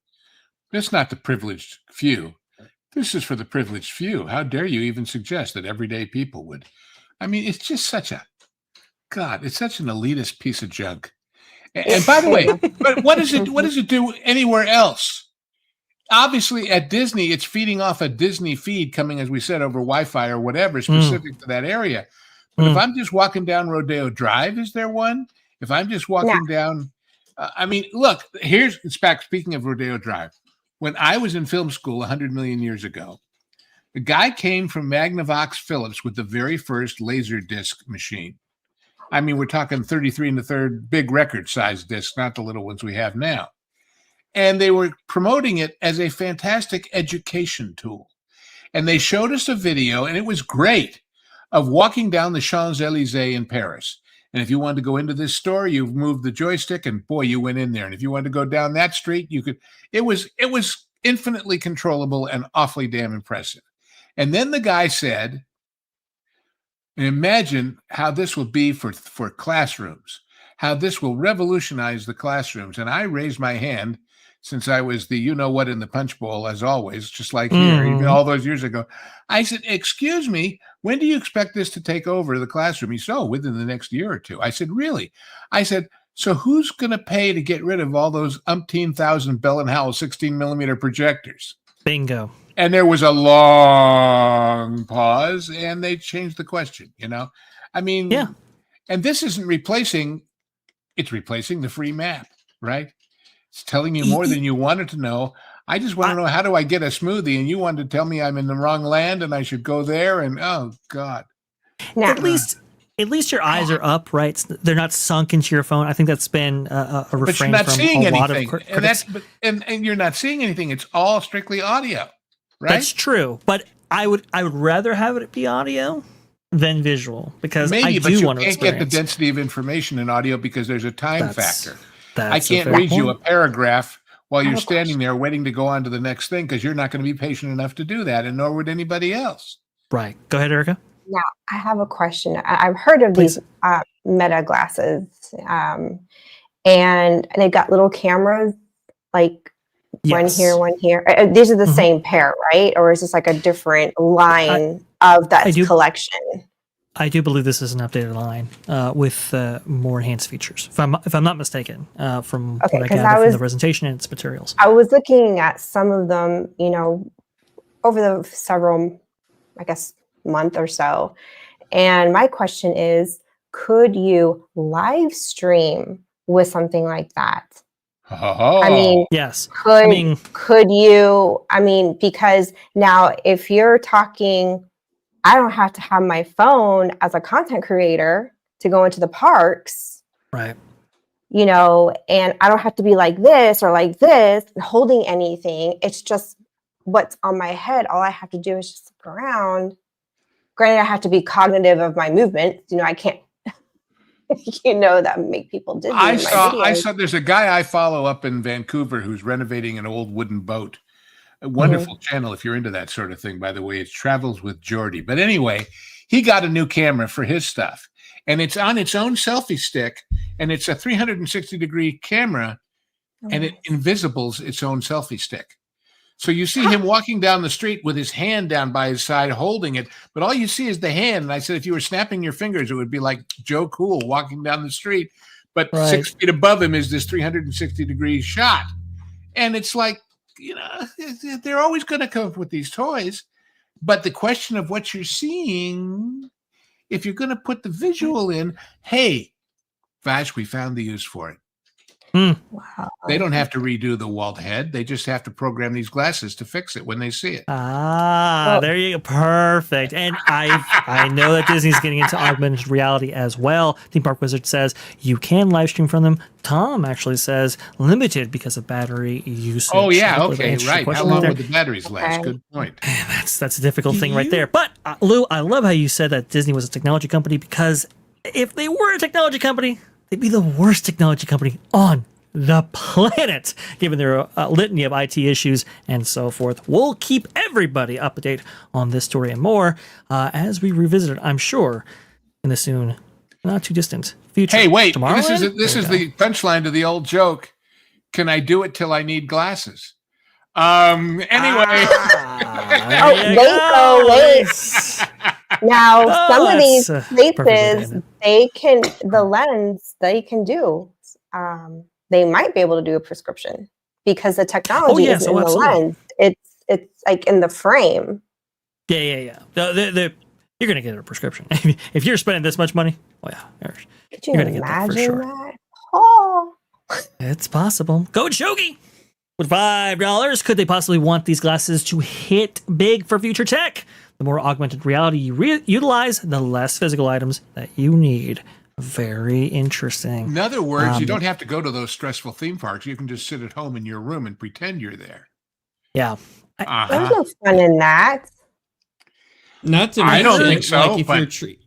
That's not the privileged few. This is for the privileged few. How dare you even suggest that everyday people would? I mean, it's just such it's such an elitist piece of junk. And by the way, but what does it do anywhere else? Obviously, at Disney, it's feeding off a Disney feed coming, as we said, over Wi-Fi or whatever, specific to that area. But if I'm just walking down Rodeo Drive, is there one? If I'm just walking down, I mean, look, it's back. Speaking of Rodeo Drive, when I was in film school 100 million years ago, the guy came from Magnavox Philips with the very first laser disc machine. I mean, we're talking 33 1/3 big record size discs, not the little ones we have now. And they were promoting it as a fantastic education tool. And they showed us a video, and it was great, of walking down the Champs-Élysées in Paris. And if you wanted to go into this store, you moved the joystick, and boy, you went in there. And if you wanted to go down that street, you could. It was infinitely controllable and awfully damn impressive. And then the guy said, imagine how this will be for classrooms, how this will revolutionize the classrooms. And I raised my hand, since I was the you-know-what in the punch bowl, as always, just like here, even all those years ago. I said, excuse me, when do you expect this to take over the classroom? He said, within the next year or two. I said, really? I said, so who's going to pay to get rid of all those umpteen thousand Bell & Howell 16-millimeter projectors? bingo. And there was a long pause, and they changed the question, I mean, Yeah. And this isn't replacing, it's replacing the free map, right? It's telling you more than you wanted to know. I just want to know, how do I get a smoothie? And you wanted to tell me I'm in the wrong land and I should go there. And oh God. Now, At least your eyes are up, right? They're not sunk into your phone. I think that's been a refrain But you're not from seeing a lot of anything. critics. And you're not seeing anything. It's all strictly audio, right? That's true, but I would rather have it be audio than visual, because Maybe, I but do you want to can't get the experience. density of information in audio because there's a time factor. I That's a can't fair read you a point. paragraph while you're have a standing there waiting to go on to the next thing, because you're not going to be patient enough to do that, and nor would anybody else. Right. Go ahead, Erica. Now, I have a question. I've heard of Please. these Meta glasses, and they've got little cameras, like Yes. one here. These are the Mhm. same pair, right? Or is this like a different line of that I do- collection? I do believe this is an updated line with more enhanced features, if I'm not mistaken, from Okay, what I 'cause gather from the presentation and its materials. I was looking at some of them, over the several, I guess, month or so. And my question is, could you live stream with something like that? Oh, I mean, Yes. could you, because now if you're talking, I don't have to have my phone as a content creator to go into the parks, Right. and I don't have to be like this or like this holding anything. It's just what's on my head. All I have to do is just look around. Granted, I have to be cognitive of my movement. I can't, that make people dizzy. I in my videos. saw. There's a guy I follow up in Vancouver who's renovating an old wooden boat. A wonderful channel if you're into that sort of thing. By the way, it's Travels with Geordie. But anyway, he got a new camera for his stuff, and it's on its own selfie stick, and it's a 360-degree camera, and it invisibles its own selfie stick. So you see him walking down the street with his hand down by his side holding it, but all you see is the hand. And I said, if you were snapping your fingers, it would be like Joe Cool walking down the street. But Right. 6 feet above him is this 360-degree shot. And it's like, they're always going to come up with these toys. But the question of what you're seeing, if you're going to put the visual in, hey, Vash, we found the use for it. Wow. They don't have to redo the walled head. They just have to program these glasses to fix it when they see it. There you go. Perfect. And I know that Disney's getting into augmented reality as well. Theme Park Wizard says you can live stream from them. Tom actually says limited because of battery usage. Oh, yeah. Okay, right. How long would the batteries last? Okay. Good point. That's a difficult thing right there. But Lou, I love how you said that Disney was a technology company, because if they were a technology company, they'd be the worst technology company on the planet, given their litany of IT issues and so forth. We'll keep everybody up to date on this story and more as we revisit it, I'm sure, in the soon, not too distant future. Hey, wait. Tomorrowland? This is the punchline to the old joke. Can I do it till I need glasses? Anyway. Wait. Now, some of these places, the lens, they can do. They might be able to do a prescription because the technology is in the lens. It's like in the frame. Yeah. You're going to get a prescription. If you're spending this much money, Could you you're going to get that for sure. that? Oh. It's possible. Go Shogi! With $5, could they possibly want these glasses to hit big for future tech? The more augmented reality you utilize, the less physical items that you need. Very interesting. In other words, you don't have to go to those stressful theme parks. You can just sit at home in your room and pretend you're there. Yeah. There's no fun in that. Not to mention, I don't think so. Like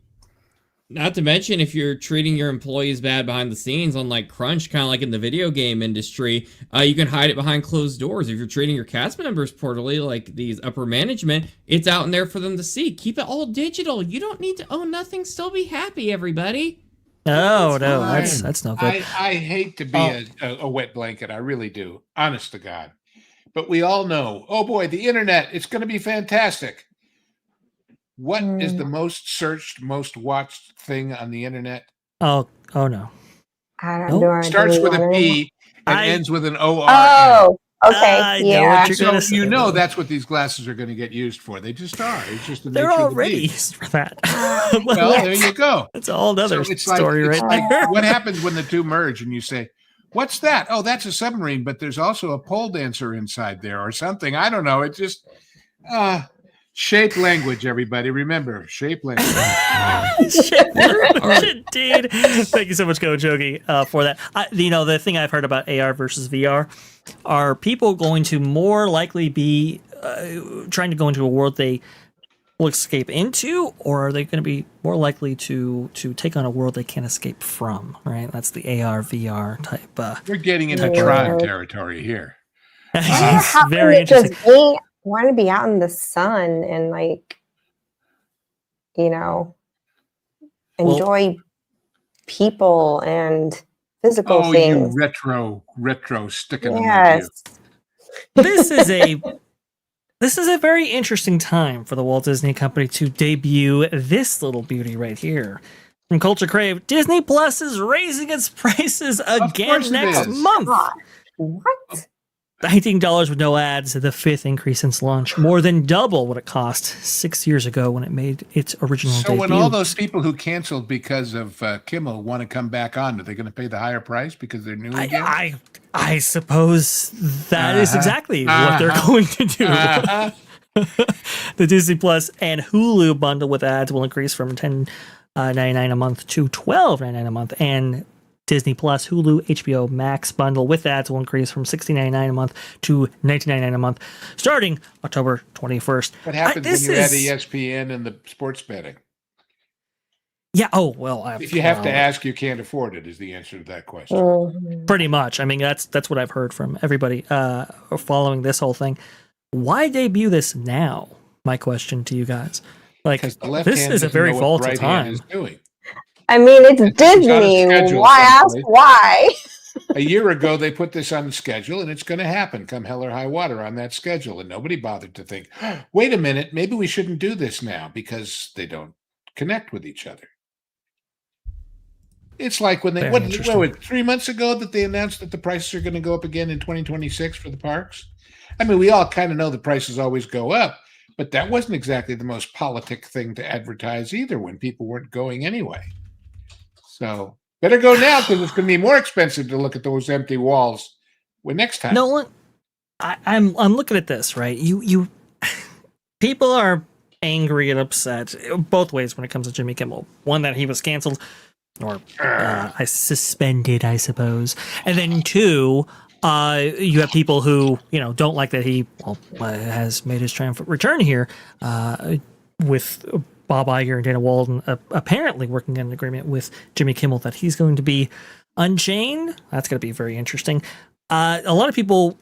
not to mention, if you're treating your employees bad behind the scenes on like crunch, kind of like in the video game industry, you can hide it behind closed doors. If you're treating your cast members poorly, like these upper management, it's out in there for them to see. Keep it all digital. You don't need to own nothing. Still be happy, everybody. No, that's no good. I hate to be a wet blanket. I really do. Honest to God. But we all know, oh boy, the internet, it's going to be fantastic. What is the most searched, most watched thing on the internet? Oh no. I don't know. Starts with a P and ends with an O-R-N. Oh, okay. Yeah. So that's what these glasses are going to get used for. They just are. It's just the nature They're of the already beast. used for that. Well, there you go. That's a whole other It's story right there. What happens when the two merge and you say, what's that? Oh, that's a submarine, but there's also a pole dancer inside there or something. I don't know. It just shape language, everybody. Remember, shape language. Shape language, indeed. Thank you so much, Go Jogi, for that. The thing I've heard about AR versus VR, are people going to more likely be trying to go into a world they will escape into, or are they going to be more likely to take on a world they can't escape from, right? That's the AR, VR type. We're getting into Tron territory here. It's very interesting. They want to be out in the sun and enjoy people and physical things. You retro sticking them with you. This is a very interesting time for the Walt Disney Company to debut this little beauty right here. From Culture Crave, Disney Plus is raising its prices again next month. What? $19 with no ads, the fifth increase since launch, more than double what it cost 6 years ago when it made its original debut. So when all those people who canceled because of Kimmel want to come back on, are they going to pay the higher price because they're new again? I suppose that is exactly what they're going to do. The Disney Plus and Hulu bundle with ads will increase from $10.99 a month to $12.99 a month, and Disney Plus, Hulu, HBO Max bundle with ads will increase from $16.99 a month to $19.99 a month, starting October 21st. What happens when you add ESPN and the sports betting? Yeah. Oh, well. If you have to ask, you can't afford it, is the answer to that question. Pretty much. I mean, that's what I've heard from everybody following this whole thing. Why debut this now? My question to you guys. This is a very volatile time. I mean, it's Disney. Why ask why? A year ago, they put this on the schedule, and it's going to happen come hell or high water on that schedule. And nobody bothered to think, wait a minute, maybe we shouldn't do this now because they don't connect with each other. It's like when they Very what interesting. was it, 3 months ago that they announced that the prices are going to go up again in 2026 for the parks. I mean, we all kind of know the prices always go up, but that wasn't exactly the most politic thing to advertise either when people weren't going anyway. So better go now because it's going to be more expensive to look at those empty walls when next time. No, I'm looking at this, right? You people are angry and upset both ways when it comes to Jimmy Kimmel. One, that he was canceled or I suspended, I suppose, and then two, you have people who don't like that he has made his triumphant return here with Bob Iger and Dana Walden apparently working on an agreement with Jimmy Kimmel that he's going to be unchained. That's going to be very interesting. A lot of people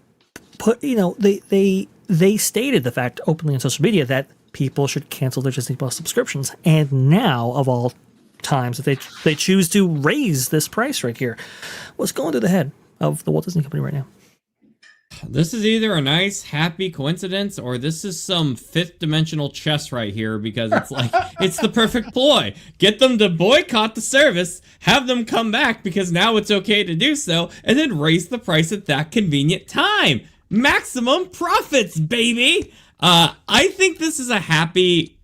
put, they stated the fact openly on social media that people should cancel their Disney Plus subscriptions, and now of all times that they choose to raise this price right here. What's going through the head of the Walt Disney Company right now? This is either a nice, happy coincidence, or this is some fifth dimensional chess right here, because it's like, it's the perfect ploy. Get them to boycott the service, have them come back because now it's okay to do so, and then raise the price at that convenient time. Maximum profits, baby! I think this is a happy,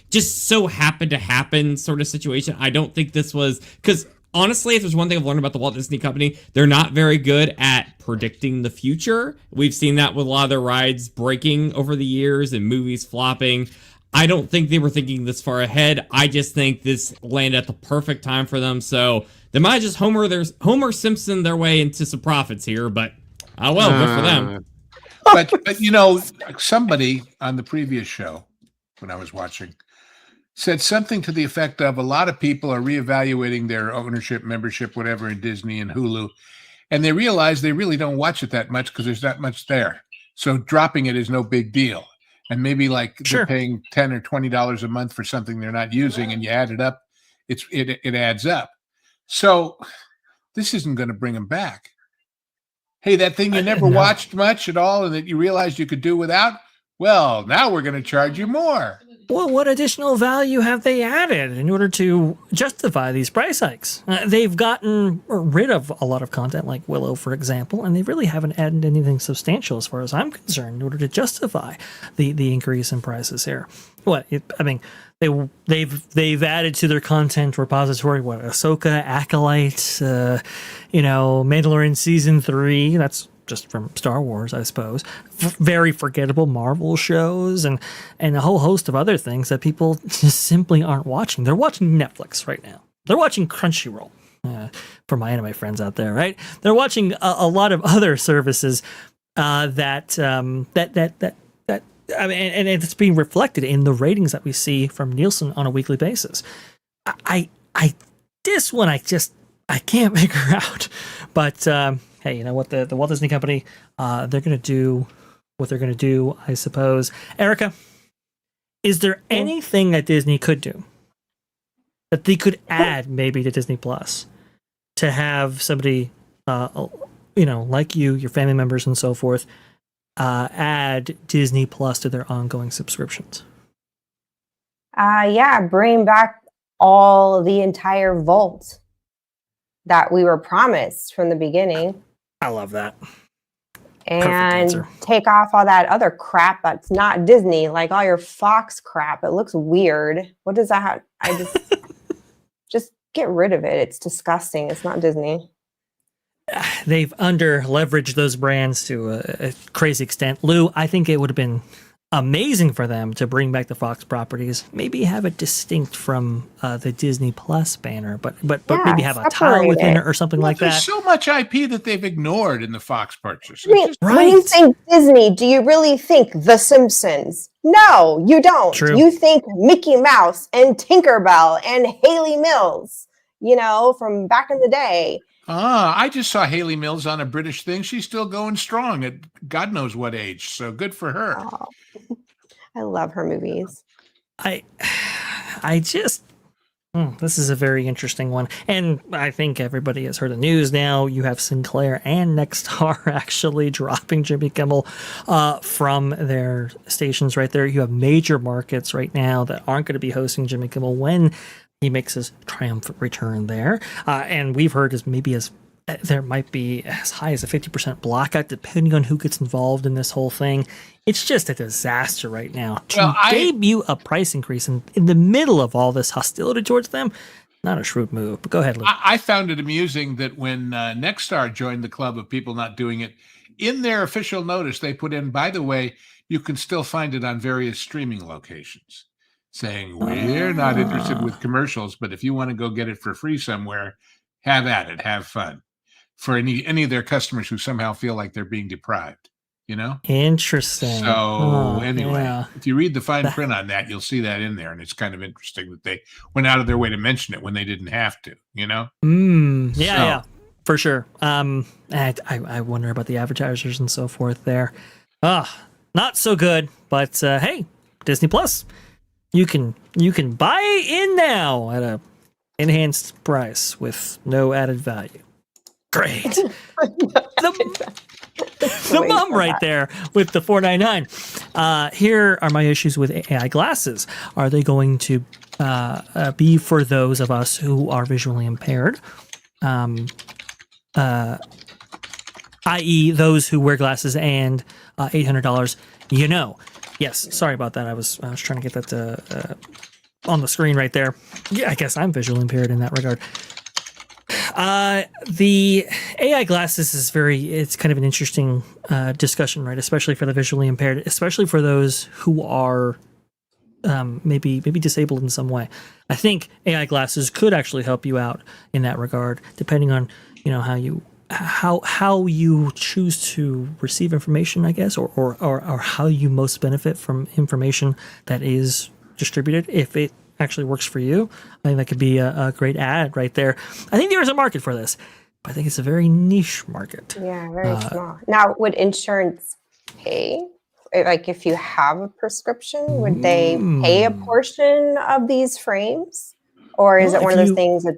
just so happened to happen sort of situation. I don't think this was, because honestly, if there's one thing I've learned about the Walt Disney Company, they're not very good at predicting the future. We've seen that with a lot of their rides breaking over the years and movies flopping. I don't think they were thinking this far ahead. I just think this landed at the perfect time for them. So they might just Homer Simpson their way into some profits here, but good for them. But somebody on the previous show, when I was watching, said something to the effect of a lot of people are reevaluating their ownership, membership, whatever in Disney and Hulu, and they realize they really don't watch it that much because there's not much there. So dropping it is no big deal. And maybe they're paying $10 or $20 a month for something they're not using, and you add it up, it adds up. So this isn't going to bring them back. Hey, that thing you never watched much at all and that you realized you could do without, well, now we're going to charge you more. Well, what additional value have they added in order to justify these price hikes? They've gotten rid of a lot of content like Willow, for example, and they really haven't added anything substantial as far as I'm concerned in order to justify the increase in prices here. They've added to their content repository Ahsoka, Acolyte, Mandalorian Season 3, that's just from Star Wars, I suppose. Very forgettable Marvel shows and a whole host of other things that people just simply aren't watching. They're watching Netflix right now. They're watching Crunchyroll for my anime friends out there, right? They're watching a lot of other services and it's being reflected in the ratings that we see from Nielsen on a weekly basis. This one I can't figure out, but hey, you know what? The Walt Disney Company, they're going to do what they're going to do, I suppose. Erica, is there anything that Disney could do that they could add maybe to Disney Plus to have somebody, like you, your family members and so forth, add Disney Plus to their ongoing subscriptions? Bring back the entire vault that we were promised from the beginning. I love that. And take off all that other crap that's not Disney, like all your Fox crap. It looks weird. What does that have? I just get rid of it. It's disgusting. It's not Disney. They've under-leveraged those brands to a crazy extent. Lou, I think it would have been amazing for them to bring back the Fox properties, maybe have it distinct from the Disney Plus banner, but maybe have a tile within it or something like that. There's so much IP that they've ignored in the Fox purchase. When you think Disney, do you really think The Simpsons? No, you don't. True. You think Mickey Mouse and Tinkerbell and Haley Mills, from back in the day. I just saw Haley Mills on a British thing. She's still going strong at God knows what age. So good for her. Oh, I love her movies. This is a very interesting one. And I think everybody has heard the news now. You have Sinclair and Nexstar actually dropping Jimmy Kimmel from their stations right there. You have major markets right now that aren't going to be hosting Jimmy Kimmel when he makes his triumphant return there. And we've heard there might be as high as a 50% blackout depending on who gets involved in this whole thing. It's just a disaster right now. To debut a price increase in the middle of all this hostility towards them, not a shrewd move. But go ahead, Luke. I found it amusing that when Nexstar joined the club of people not doing it, in their official notice, they put in, by the way, you can still find it on various streaming locations, saying, we're not interested with commercials, but if you want to go get it for free somewhere, have at it, have fun. For any of their customers who somehow feel like they're being deprived, Interesting. So anyway, if you read the fine print on that, you'll see that in there, and it's kind of interesting that they went out of their way to mention it when they didn't have to, Yeah, for sure. I wonder about the advertisers and so forth there. Not so good, but hey, Disney Plus, you can buy in now at a enhanced price with no added value. Great. The mom right there with the $4.99. Here are my issues with AI glasses. Are they going to be for those of us who are visually impaired? I.e. those who wear glasses and $800. Yes, sorry about that. I was trying to get that on the screen right there. Yeah, I guess I'm visually impaired in that regard. The AI glasses it's kind of an interesting discussion, right? Especially for the visually impaired, especially for those who are maybe disabled in some way. I think AI glasses could actually help you out in that regard, depending on how you choose to receive information, I guess, or how you most benefit from information that is distributed. If it actually works for you, I think that could be a great ad right there. I think there is a market for this, but I think it's a very niche market. Yeah, very small. Now, would insurance pay? Like, if you have a prescription, would they pay a portion of these frames? Or is it one of those things that,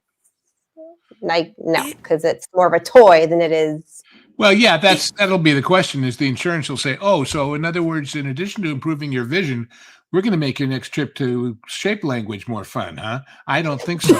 like, no, because it's more of a toy than it is? Well, yeah, that'll be the question, is the insurance will say, so in other words, in addition to improving your vision, we're going to make your next trip to shape language more fun, huh? I don't think so.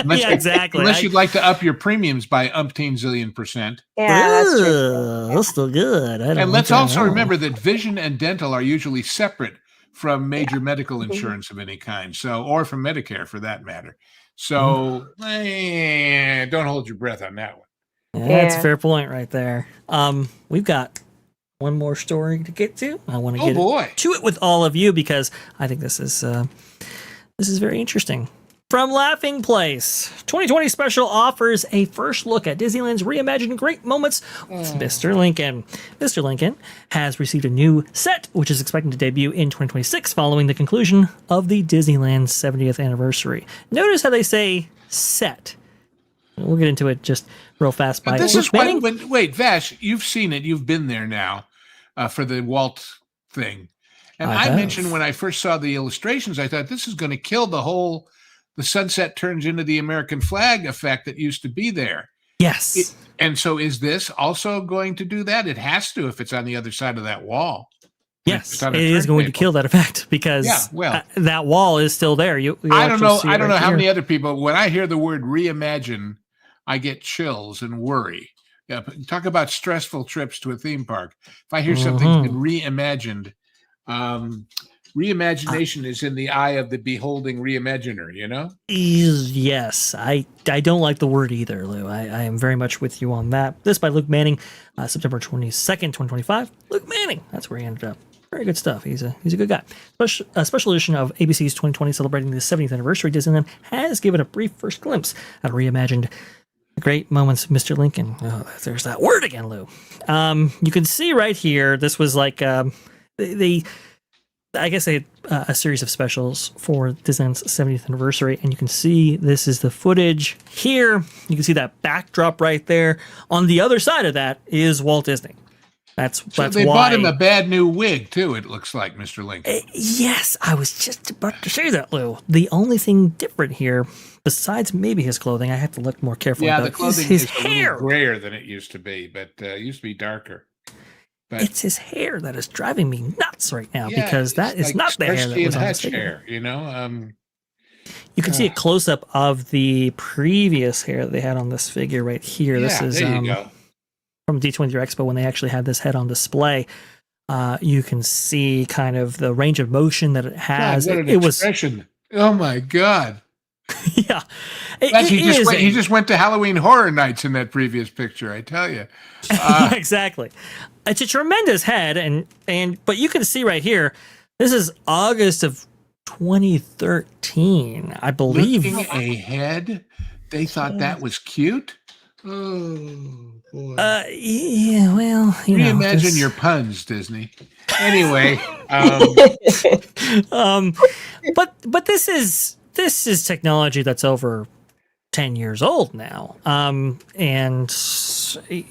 Yeah, exactly. Unless you'd like to up your premiums by umpteen zillion %. Yeah, that's true. That's still good. And let's also remember that vision and dental are usually separate from major medical insurance of any kind, or from Medicare for that matter. So don't hold your breath on that one. That's a fair point right there. We've got one more story to get to. I want to get to it with all of you because I think this is very interesting. From Laughing Place, 2020 special offers a first look at Disneyland's reimagined great moments with Mr. Lincoln. Mr. Lincoln has received a new set, which is expected to debut in 2026 following the conclusion of the Disneyland 70th anniversary. Notice how they say set. We'll get into it just real fast. This is wait, Vash, you've seen it. You've been there now for the Walt thing. And I mentioned when I first saw the illustrations, I thought this is going to kill the sunset turns into the American flag effect that used to be there. Yes. And so is this also going to do that? It has to if it's on the other side of that wall. Yes, it is going to kill that effect because that wall is still there. I don't know how many other people, when I hear the word reimagine, I get chills and worry. Yeah, talk about stressful trips to a theme park. If I hear something's been reimagined, reimagination is in the eye of the beholding reimaginer, Yes, I don't like the word either, Lou. I am very much with you on that. This by Luke Manning, September 22nd, 2025. Luke Manning, that's where he ended up. Very good stuff. He's a good guy. A special edition of ABC's 2020 celebrating the 70th anniversary Disneyland has given a brief first glimpse at reimagined great moments of Mr. Lincoln. Oh, there's that word again, Lou. You can see right here, this was like I guess they had a series of specials for Disneyland's 70th anniversary, and you can see this is the footage here. You can see that backdrop right there. On the other side of that is Walt Disney. That's they bought him a bad new wig too. It looks like Mr. Lincoln. Yes, I was just about to say that, Lou. The only thing different here, besides maybe his clothing, I have to look more carefully. Yeah, about the clothing his is hair. A little grayer than it used to be, but it used to be darker. But it's his hair that is driving me nuts right now because that is like not the hair that was on his hair. You can see a close up of the previous hair that they had on this figure right here. This is there you go. from D23 Expo when they actually had this head on display. You can see kind of the range of motion that it has. God, what an it was expression. Oh my God. yeah. He just went to Halloween Horror Nights in that previous picture, I tell you. Exactly. It's a tremendous head, but you can see right here, this is August of 2013, I believe. Looking ahead, they thought that was cute. Oh boy. Yeah, well, reimagine your puns, Disney. Anyway, but this is technology that's over 10 years old now. And they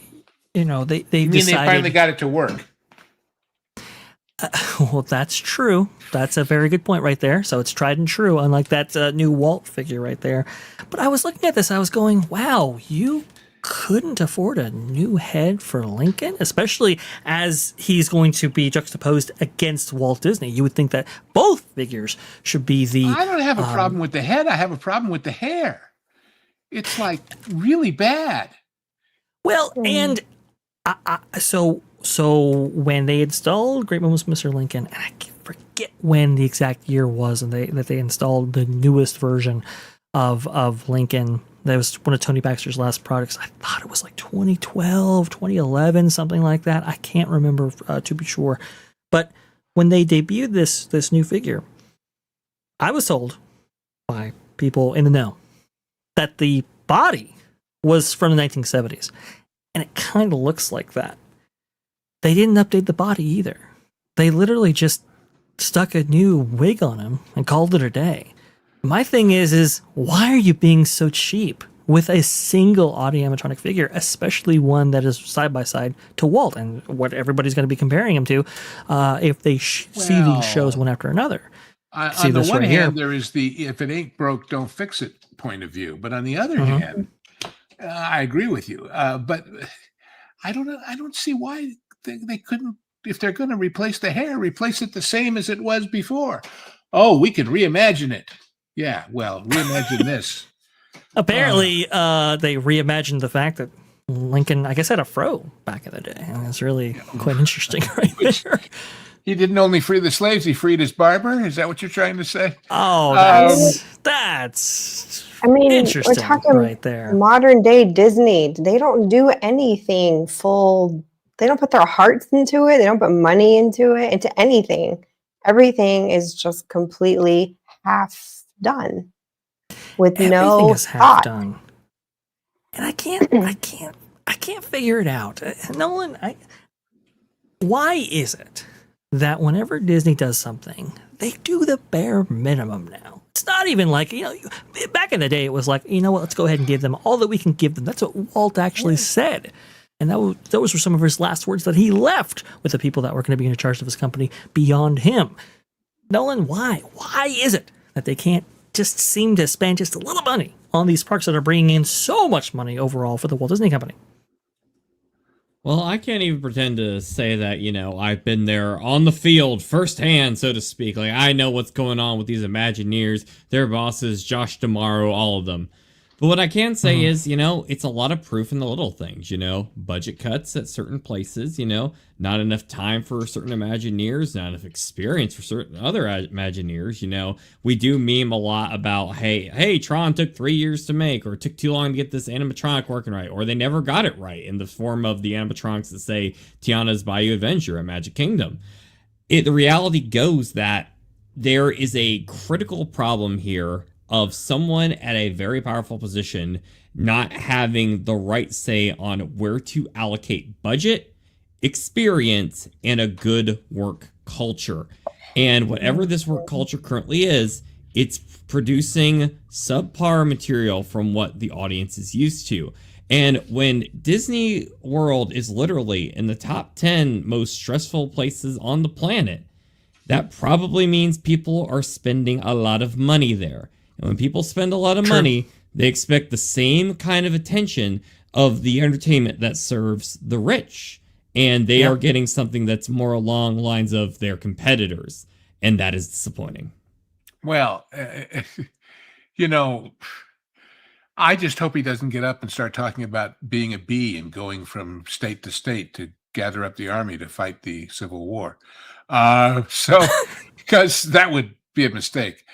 decided they finally got it to work. Well, that's true. That's a very good point right there. So it's tried and true, unlike that new Walt figure right there. But I was looking at this, I was going, wow, you couldn't afford a new head for Lincoln, especially as he's going to be juxtaposed against Walt Disney. You would think that both figures should be the... I don't have a problem with the head. I have a problem with the hair. It's like really bad. Well, and so when they installed Great Moments Mr. Lincoln, and I forget when the exact year was, and that they installed the newest version of Lincoln. That was one of Tony Baxter's last products. I thought it was like 2012, 2011, something like that. I can't remember to be sure. But when they debuted this new figure, I was told by people in the know that the body was from the 1970s. And it kind of looks like that. They didn't update the body either. They literally just stuck a new wig on him and called it a day. My thing is why are you being so cheap with a single audio animatronic figure, especially one that is side by side to Walt and what everybody's going to be comparing him to if they see these shows one after another? On the one hand, there is the if it ain't broke, don't fix it point of view. But on the other hand, I agree with you. But I don't see why they couldn't, if they're going to replace the hair, replace it the same as it was before. Oh, we can reimagine it. Yeah, well, reimagine this. Apparently, they reimagined the fact that Lincoln, I guess, had a fro back in the day. And it's really quite interesting right there. He didn't only free the slaves, he freed his barber? Is that what you're trying to say? Oh, that's I mean, interesting we're talking right there. Modern day Disney. They don't do anything full. They don't put their hearts into it. They don't put money into anything. Everything is just completely half done with Everything no is half thought. done. And I can't figure it out. Nolan, why is it that whenever Disney does something, they do the bare minimum now? It's not even like, back in the day, it was like, you know what, let's go ahead and give them all that we can give them. That's what Walt actually said. And those were some of his last words that he left with the people that were going to be in charge of his company beyond him. Nolan, why? Why is it that they can't just seem to spend just a little money on these parks that are bringing in so much money overall for the Walt Disney Company? Well, I can't even pretend to say that, I've been there on the field firsthand, so to speak. Like, I know what's going on with these Imagineers, their bosses, Josh D'Amaro, all of them. But what I can say is, it's a lot of proof in the little things, budget cuts at certain places, not enough time for certain Imagineers, not enough experience for certain other Imagineers, we do meme a lot about, hey, Tron took 3 years to make, or took too long to get this animatronic working right, or they never got it right in the form of the animatronics that say Tiana's Bayou Adventure at Magic Kingdom. The reality goes that there is a critical problem here of someone at a very powerful position not having the right say on where to allocate budget, experience, and a good work culture. And whatever this work culture currently is, it's producing subpar material from what the audience is used to. And when Disney World is literally in the top 10 most stressful places on the planet, that probably means people are spending a lot of money there. And when people spend a lot of money, they expect the same kind of attention of the entertainment that serves the rich. And they are getting something that's more along the lines of their competitors. And that is disappointing. Well, you know, I just hope he doesn't get up and start talking about being a bee and going from state to state to gather up the army to fight the Civil War. So, because that would be a mistake.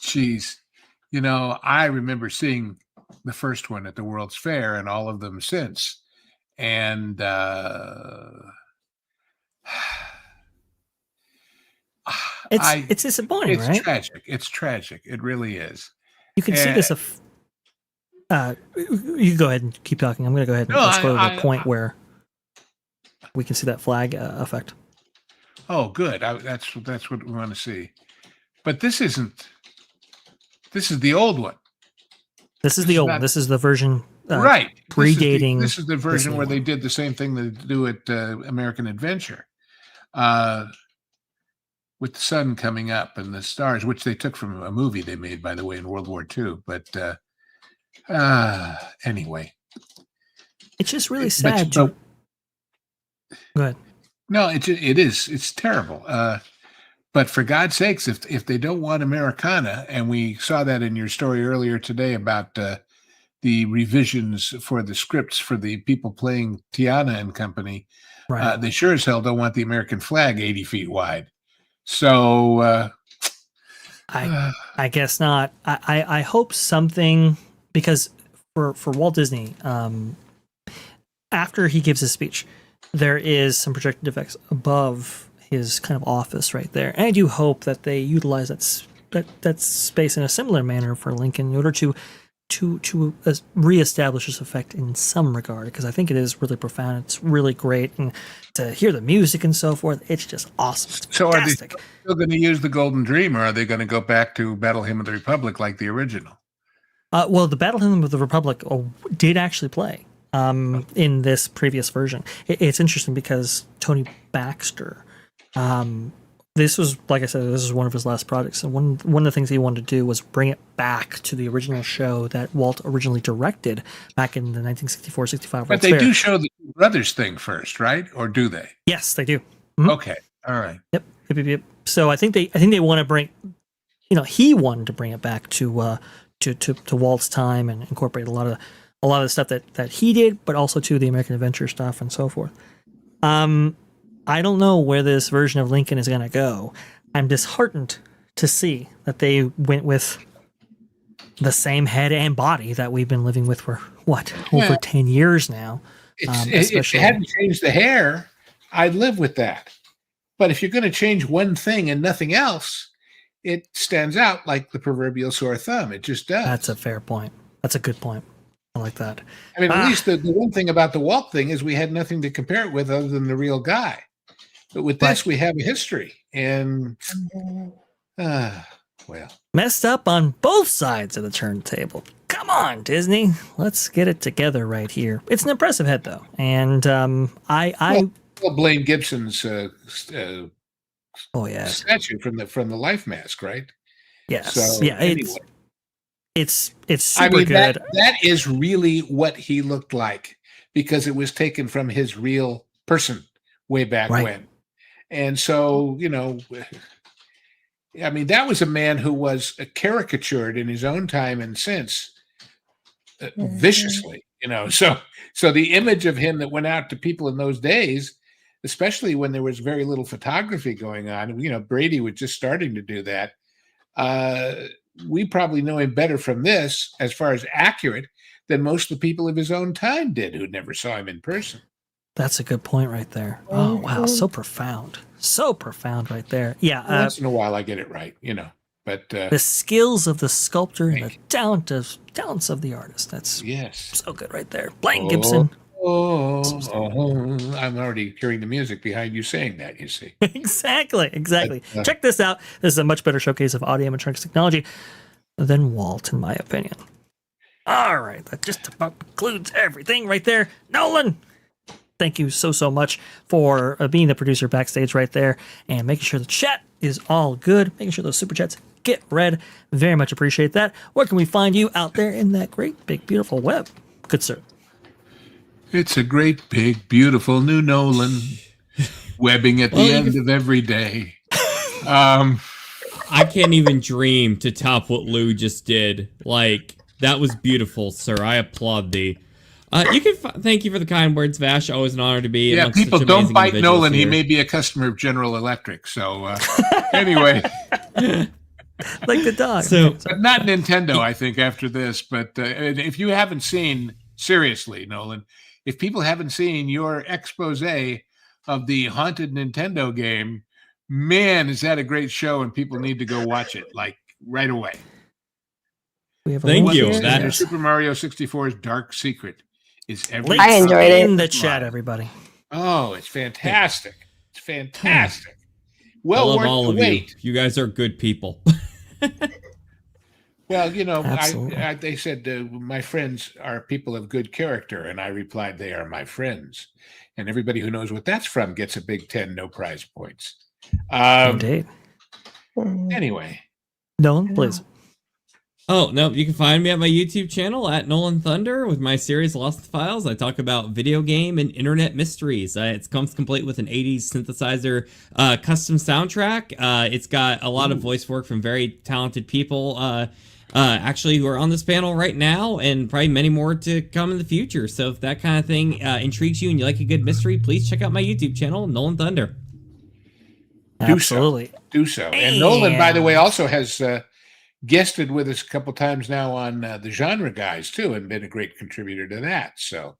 Geez, I remember seeing the first one at the World's Fair and all of them since. And it's disappointing, it's right? tragic. It's tragic. It really is. You can see this. You go ahead and keep talking. I'm going to go ahead and let's go to the point where we can see that flag effect. Oh, good. That's what we want to see. But this isn't. This is the old one. This is the old one. This is the version right predating. This is the version where they did the same thing they do at American Adventure, with the sun coming up and the stars, which they took from a movie they made, by the way, in World War II. But anyway, it's just really sad. Go ahead. No, it is. It's terrible. But for God's sakes, if they don't want Americana, and we saw that in your story earlier today about the revisions for the scripts for the people playing Tiana and company, right. They sure as hell don't want the American flag 80 feet wide. So I guess not. I hope something, because for Walt Disney, after he gives his speech, there is some projected effects above his kind of office right there. And I do hope that they utilize that space in a similar manner for Lincoln in order to reestablish this effect in some regard, because I think it is really profound. It's really great, and to hear the music and so forth, it's just awesome. It's so fantastic. Are they still going to use the Golden Dream, or are they going to go back to Battle Hymn of the Republic like the original? Well, the Battle Hymn of the Republic did actually play in this previous version. It's interesting because Tony Baxter, this was, like I said, this is one of his last projects. And one of the things he wanted to do was bring it back to the original show that Walt originally directed back in the 1964-65. But they do show the Brothers thing first, right? Or do they? Yes, they do. Mm-hmm. Okay. All right. Yep. So I think they want to bring, he wanted to bring it back to Walt's time and incorporate a lot of the stuff that he did, but also to the American Adventure stuff and so forth. I don't know where this version of Lincoln is going to go. I'm disheartened to see that they went with the same head and body that we've been living with for over 10 years now. If they hadn't changed the hair, I'd live with that. But if you're going to change one thing and nothing else, it stands out like the proverbial sore thumb. It just does. That's a fair point. That's a good point. I like that. I mean, at least the one thing about the Walt thing is we had nothing to compare it with other than the real guy. But with this, we have a history. And, messed up on both sides of the turntable. Come on, Disney. Let's get it together right here. It's an impressive head, though. And Blaine Gibson's statue from the life mask, right? Yes. So, yeah. Anyway. It's super good. That is really what he looked like, because it was taken from his real person way back when. And so, I mean, that was a man who was caricatured in his own time and since viciously, So the image of him that went out to people in those days, especially when there was very little photography going on, Brady was just starting to do that. We probably know him better from this, as far as accurate, than most of the people of his own time did who never saw him in person. That's a good point right there. Oh, wow. So profound. So profound right there. Yeah. Once in a while I get it right, but the skills of the sculptor and the talents of the artist. That's so good right there. Blaine Gibson. I'm already hearing the music behind you saying that, you see. Exactly. Check this out. This is a much better showcase of audio animatronics technology than Walt, in my opinion. All right. That just about concludes everything right there. Nolan, thank you so much for being the producer backstage right there and making sure the chat is all good, making sure those super chats get read. Very much appreciate that. Where can we find you out there in that great, big, beautiful web? Good sir. It's a great, big, beautiful new Nolan webbing at the end of every day. I can't even dream to top what Lou just did. Like, that was beautiful, sir. I applaud thee. You can thank you for the kind words, Vash. Always an honor to be. Yeah, amongst people such don't amazing bite individuals Nolan. here. He may be a customer of General Electric. So anyway, Like the dog. So- but not Nintendo, I think, after this. But if you haven't seen, seriously, Nolan, if people haven't seen your expose of the haunted Nintendo game, man, is that a great show, and people need to go watch it like right away. We have a Thank link you. here. That- And Super Mario 64's Dark Secret is every. Links I enjoyed it. in the chat, everybody. Oh, it's fantastic! It's fantastic. I Well love worth all the of wait. you. You guys are good people. Well, you know, Absolutely. they said my friends are people of good character, and I replied, they are my friends. And everybody who knows what that's from gets a Big 10, no prize points. Indeed. Anyway, Nolan, please. Oh, no, you can find me at my YouTube channel at Nolan Thunder with my series Lost Files. I talk about video game and internet mysteries. It comes complete with an 80s synthesizer custom soundtrack. It's got a lot of voice work from very talented people actually who are on this panel right now, and probably many more to come in the future. So if that kind of thing intrigues you and you like a good mystery, please check out my YouTube channel, Nolan Thunder. Absolutely. do so. And Nolan, by the way, also has guested with us a couple times now on the Genre Guys too, and been a great contributor to that. So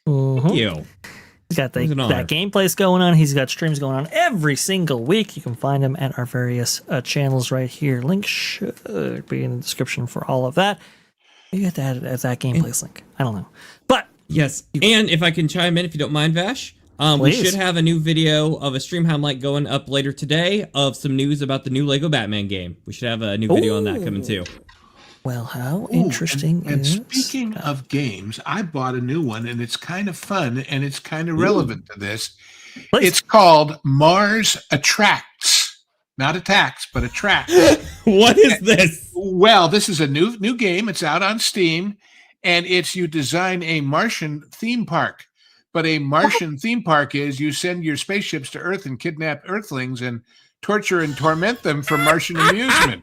Mhm. Thank you. He's got It was an honor. that gameplays going on. He's got streams going on every single week. You can find him at our various channels right here. Link should be in the description for all of that. You get that as that gameplays link. I don't know. But Yes, and if I can chime in, if you don't mind, Vash, we Please. should have a new video of a stream highlight going up later today of some news about the new Lego Batman game. We should have a new video on that coming too. well, how Ooh, interesting And is speaking of games, I bought a new one, and it's kind of fun, and it's kind of relevant to this. Please. It's called Mars Attracts, not attacks, but attracts. What is this? Well, this is a new game. It's out on Steam, and it's you design a Martian theme park. But a Martian theme park is you send your spaceships to Earth and kidnap Earthlings and torture and torment them for Martian amusement.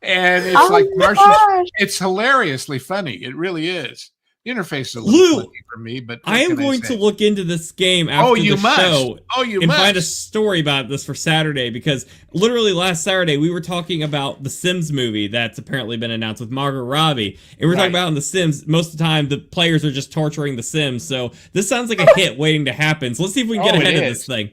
And it's like Martian. gosh. It's hilariously funny. It really is. The interface is a Lou, little funky for me, but what I am can going say? to look into this game after Oh, you the must. show Oh, you and find a must. story about this for Saturday, because literally last Saturday we were talking about the Sims movie that's apparently been announced with Margot Robbie, and we're talking Right. about in the Sims, most of the time the players are just torturing the Sims, so this sounds like a hit waiting to happen. So let's see if we can get Oh, ahead it of is. this thing.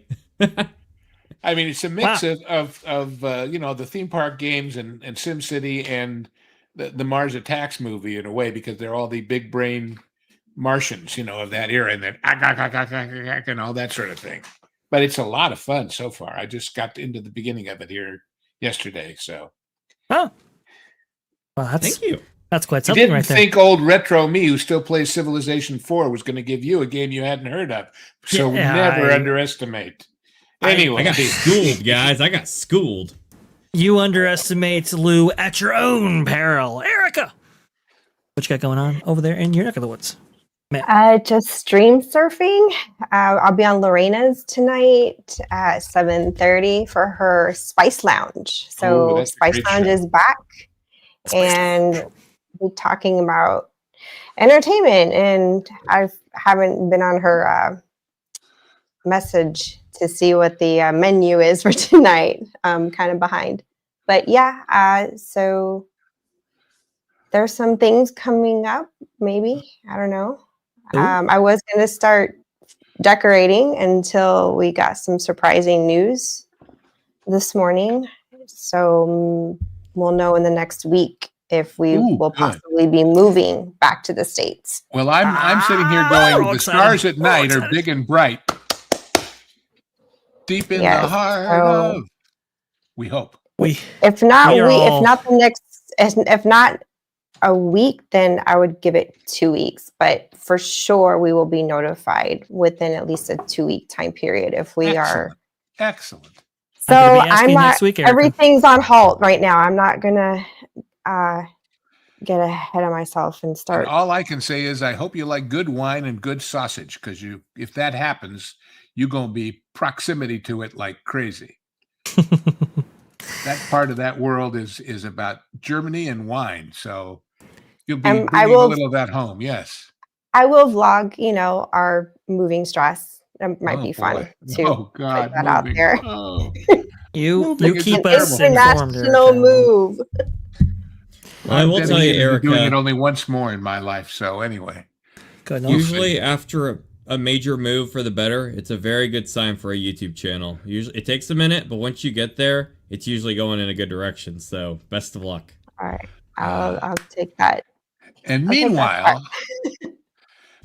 I mean, it's a mix Wow. of you know, the theme park games and SimCity and the Mars Attacks movie in a way, because they're all the big brain Martians, you know, of that era, and then and all that sort of thing. But it's a lot of fun so far. I just got into the beginning of it here yesterday, so Oh. Well, that's Thank you. that's quite I something didn't right there. think old retro me, who still plays Civilization 4, was going to give you a game you hadn't heard of. So Yeah, never I- underestimate. I Anyway, got schooled, guys. I got schooled. You underestimate Lou at your own peril. Erica, what you got going on over there in your neck of the woods? Just stream surfing. I'll be on Lorena's tonight at 7:30 for her Spice Lounge. Oh, So that's a Spice great Lounge show. is back, and we're talking about entertainment. And I haven't been on her message to see what the menu is for tonight. I'm kind of behind, but yeah. So there's some things coming up. Maybe, I don't know. Ooh. I was going to start decorating until we got some surprising news this morning. So we'll know in the next week if we Ooh, will good. possibly be moving back to the States. well, I'm sitting here we're going, all the excited. stars at We're all night are excited. big and bright. Deep in the Yes, heart so- of, we hope. If not, We are all- if not the next, if not a week, then I would give it 2 weeks. But for sure, we will be notified within at least a 2-week time period if we are. Excellent. So I'm gonna be asking I'm not. next week, Erica. Everything's on halt right now. I'm not gonna get ahead of myself and And start. all I can say is I hope you like good wine and good sausage, because if that happens, you're going to be proximity to it like crazy. That part of that world is about Germany and wine. So you'll be I bringing a will little of that home. Yes. I will vlog, our moving stress. It might Oh, be fun boy. to Oh, put God. that out Moving. there. Oh. You Moving is keep a us terrible informed, International Erica. move. I will I'm tell you, dedicated to doing it Erica, only once more in my life. So anyway. Good enough. usually after a major move for the better, it's a very good sign for a YouTube channel. Usually it takes a minute, but once you get there, it's usually going in a good direction. So best of luck. All right. I'll take that. And I'll take that part.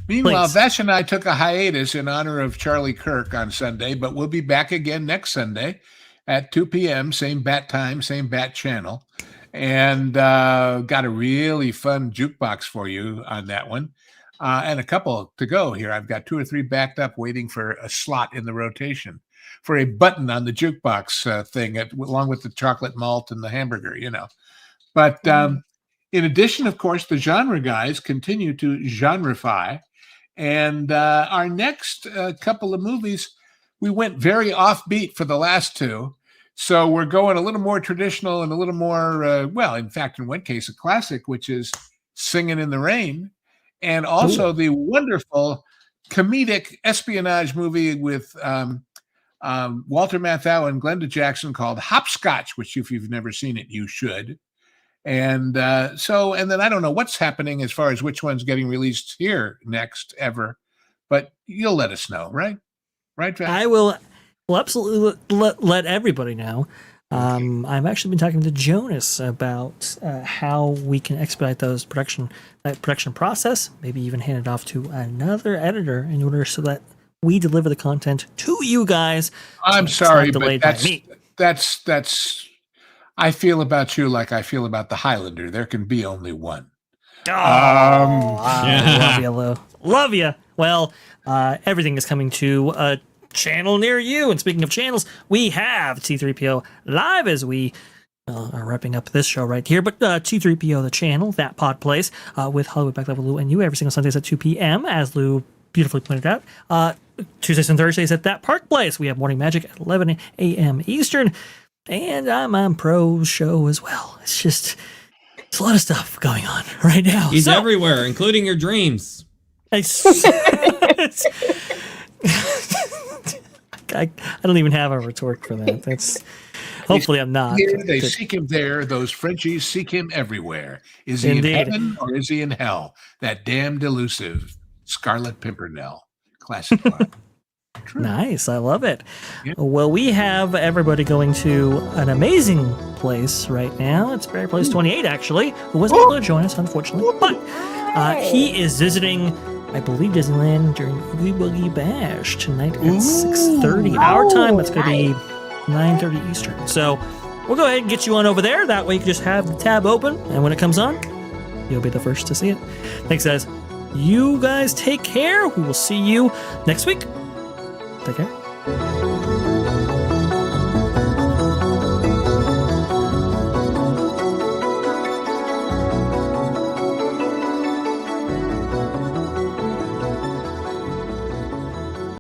meanwhile, Please. Vash and I took a hiatus in honor of Charlie Kirk on Sunday, but we'll be back again next Sunday at 2 p.m., same bat time, same bat channel. And got a really fun jukebox for you on that one. And a couple to go here. I've got 2 or 3 backed up waiting for a slot in the rotation for a button on the jukebox thing, along with the chocolate malt and the hamburger, But in addition, of course, the genre guys continue to genreify. And our next couple of movies, we went very offbeat for the last 2. So we're going a little more traditional and a little more, in fact, in one case, a classic, which is Singing in the Rain. And also the wonderful comedic espionage movie with Walter Matthau and Glenda Jackson called Hopscotch, which if you've never seen it, you should. And then I don't know what's happening as far as which one's getting released here next ever, but you'll let us know, right? Right, Val? I will absolutely let everybody know. I've actually been talking to Jonas about how we can expedite that production process, maybe even hand it off to another editor in order so that we deliver the content to you guys. I'm so sorry, it's not but delayed by me. that's I feel about you like I feel about the Highlander. There can be only one. Love you, Lou. Love you. Well, everything is coming to a channel near you. And speaking of channels, we have T3PO Live as we are wrapping up this show right here. But T3PO, the channel, that pod place, with Hollywood Back Level Lou and you every single Sundays at 2 p.m., as Lou beautifully pointed out. Tuesdays and Thursdays at that Park Place. We have Morning Magic at 11 a.m. Eastern. And I'm on Pro's show as well. It's a lot of stuff going on right now. He's everywhere, including your dreams. I don't even have a retort for that. That's hopefully I'm not. Here, they seek him there. Those Frenchies seek him everywhere. Is he Indeed. in heaven or is he in hell? That damned elusive Scarlet Pimpernel. Classic line. Nice. I love it. Yeah. Well, we have everybody going to an amazing place right now. It's Barry Place 28, actually, who wasn't able to join us, unfortunately. But he is visiting, I believe, Disneyland during Oogie Boogie Bash tonight at 6:30 our time. That's going to be 9:30 Eastern. So we'll go ahead and get you on over there. That way you can just have the tab open, and when it comes on, you'll be the first to see it. Thanks, guys. You guys take care. We will see you next week. Take care.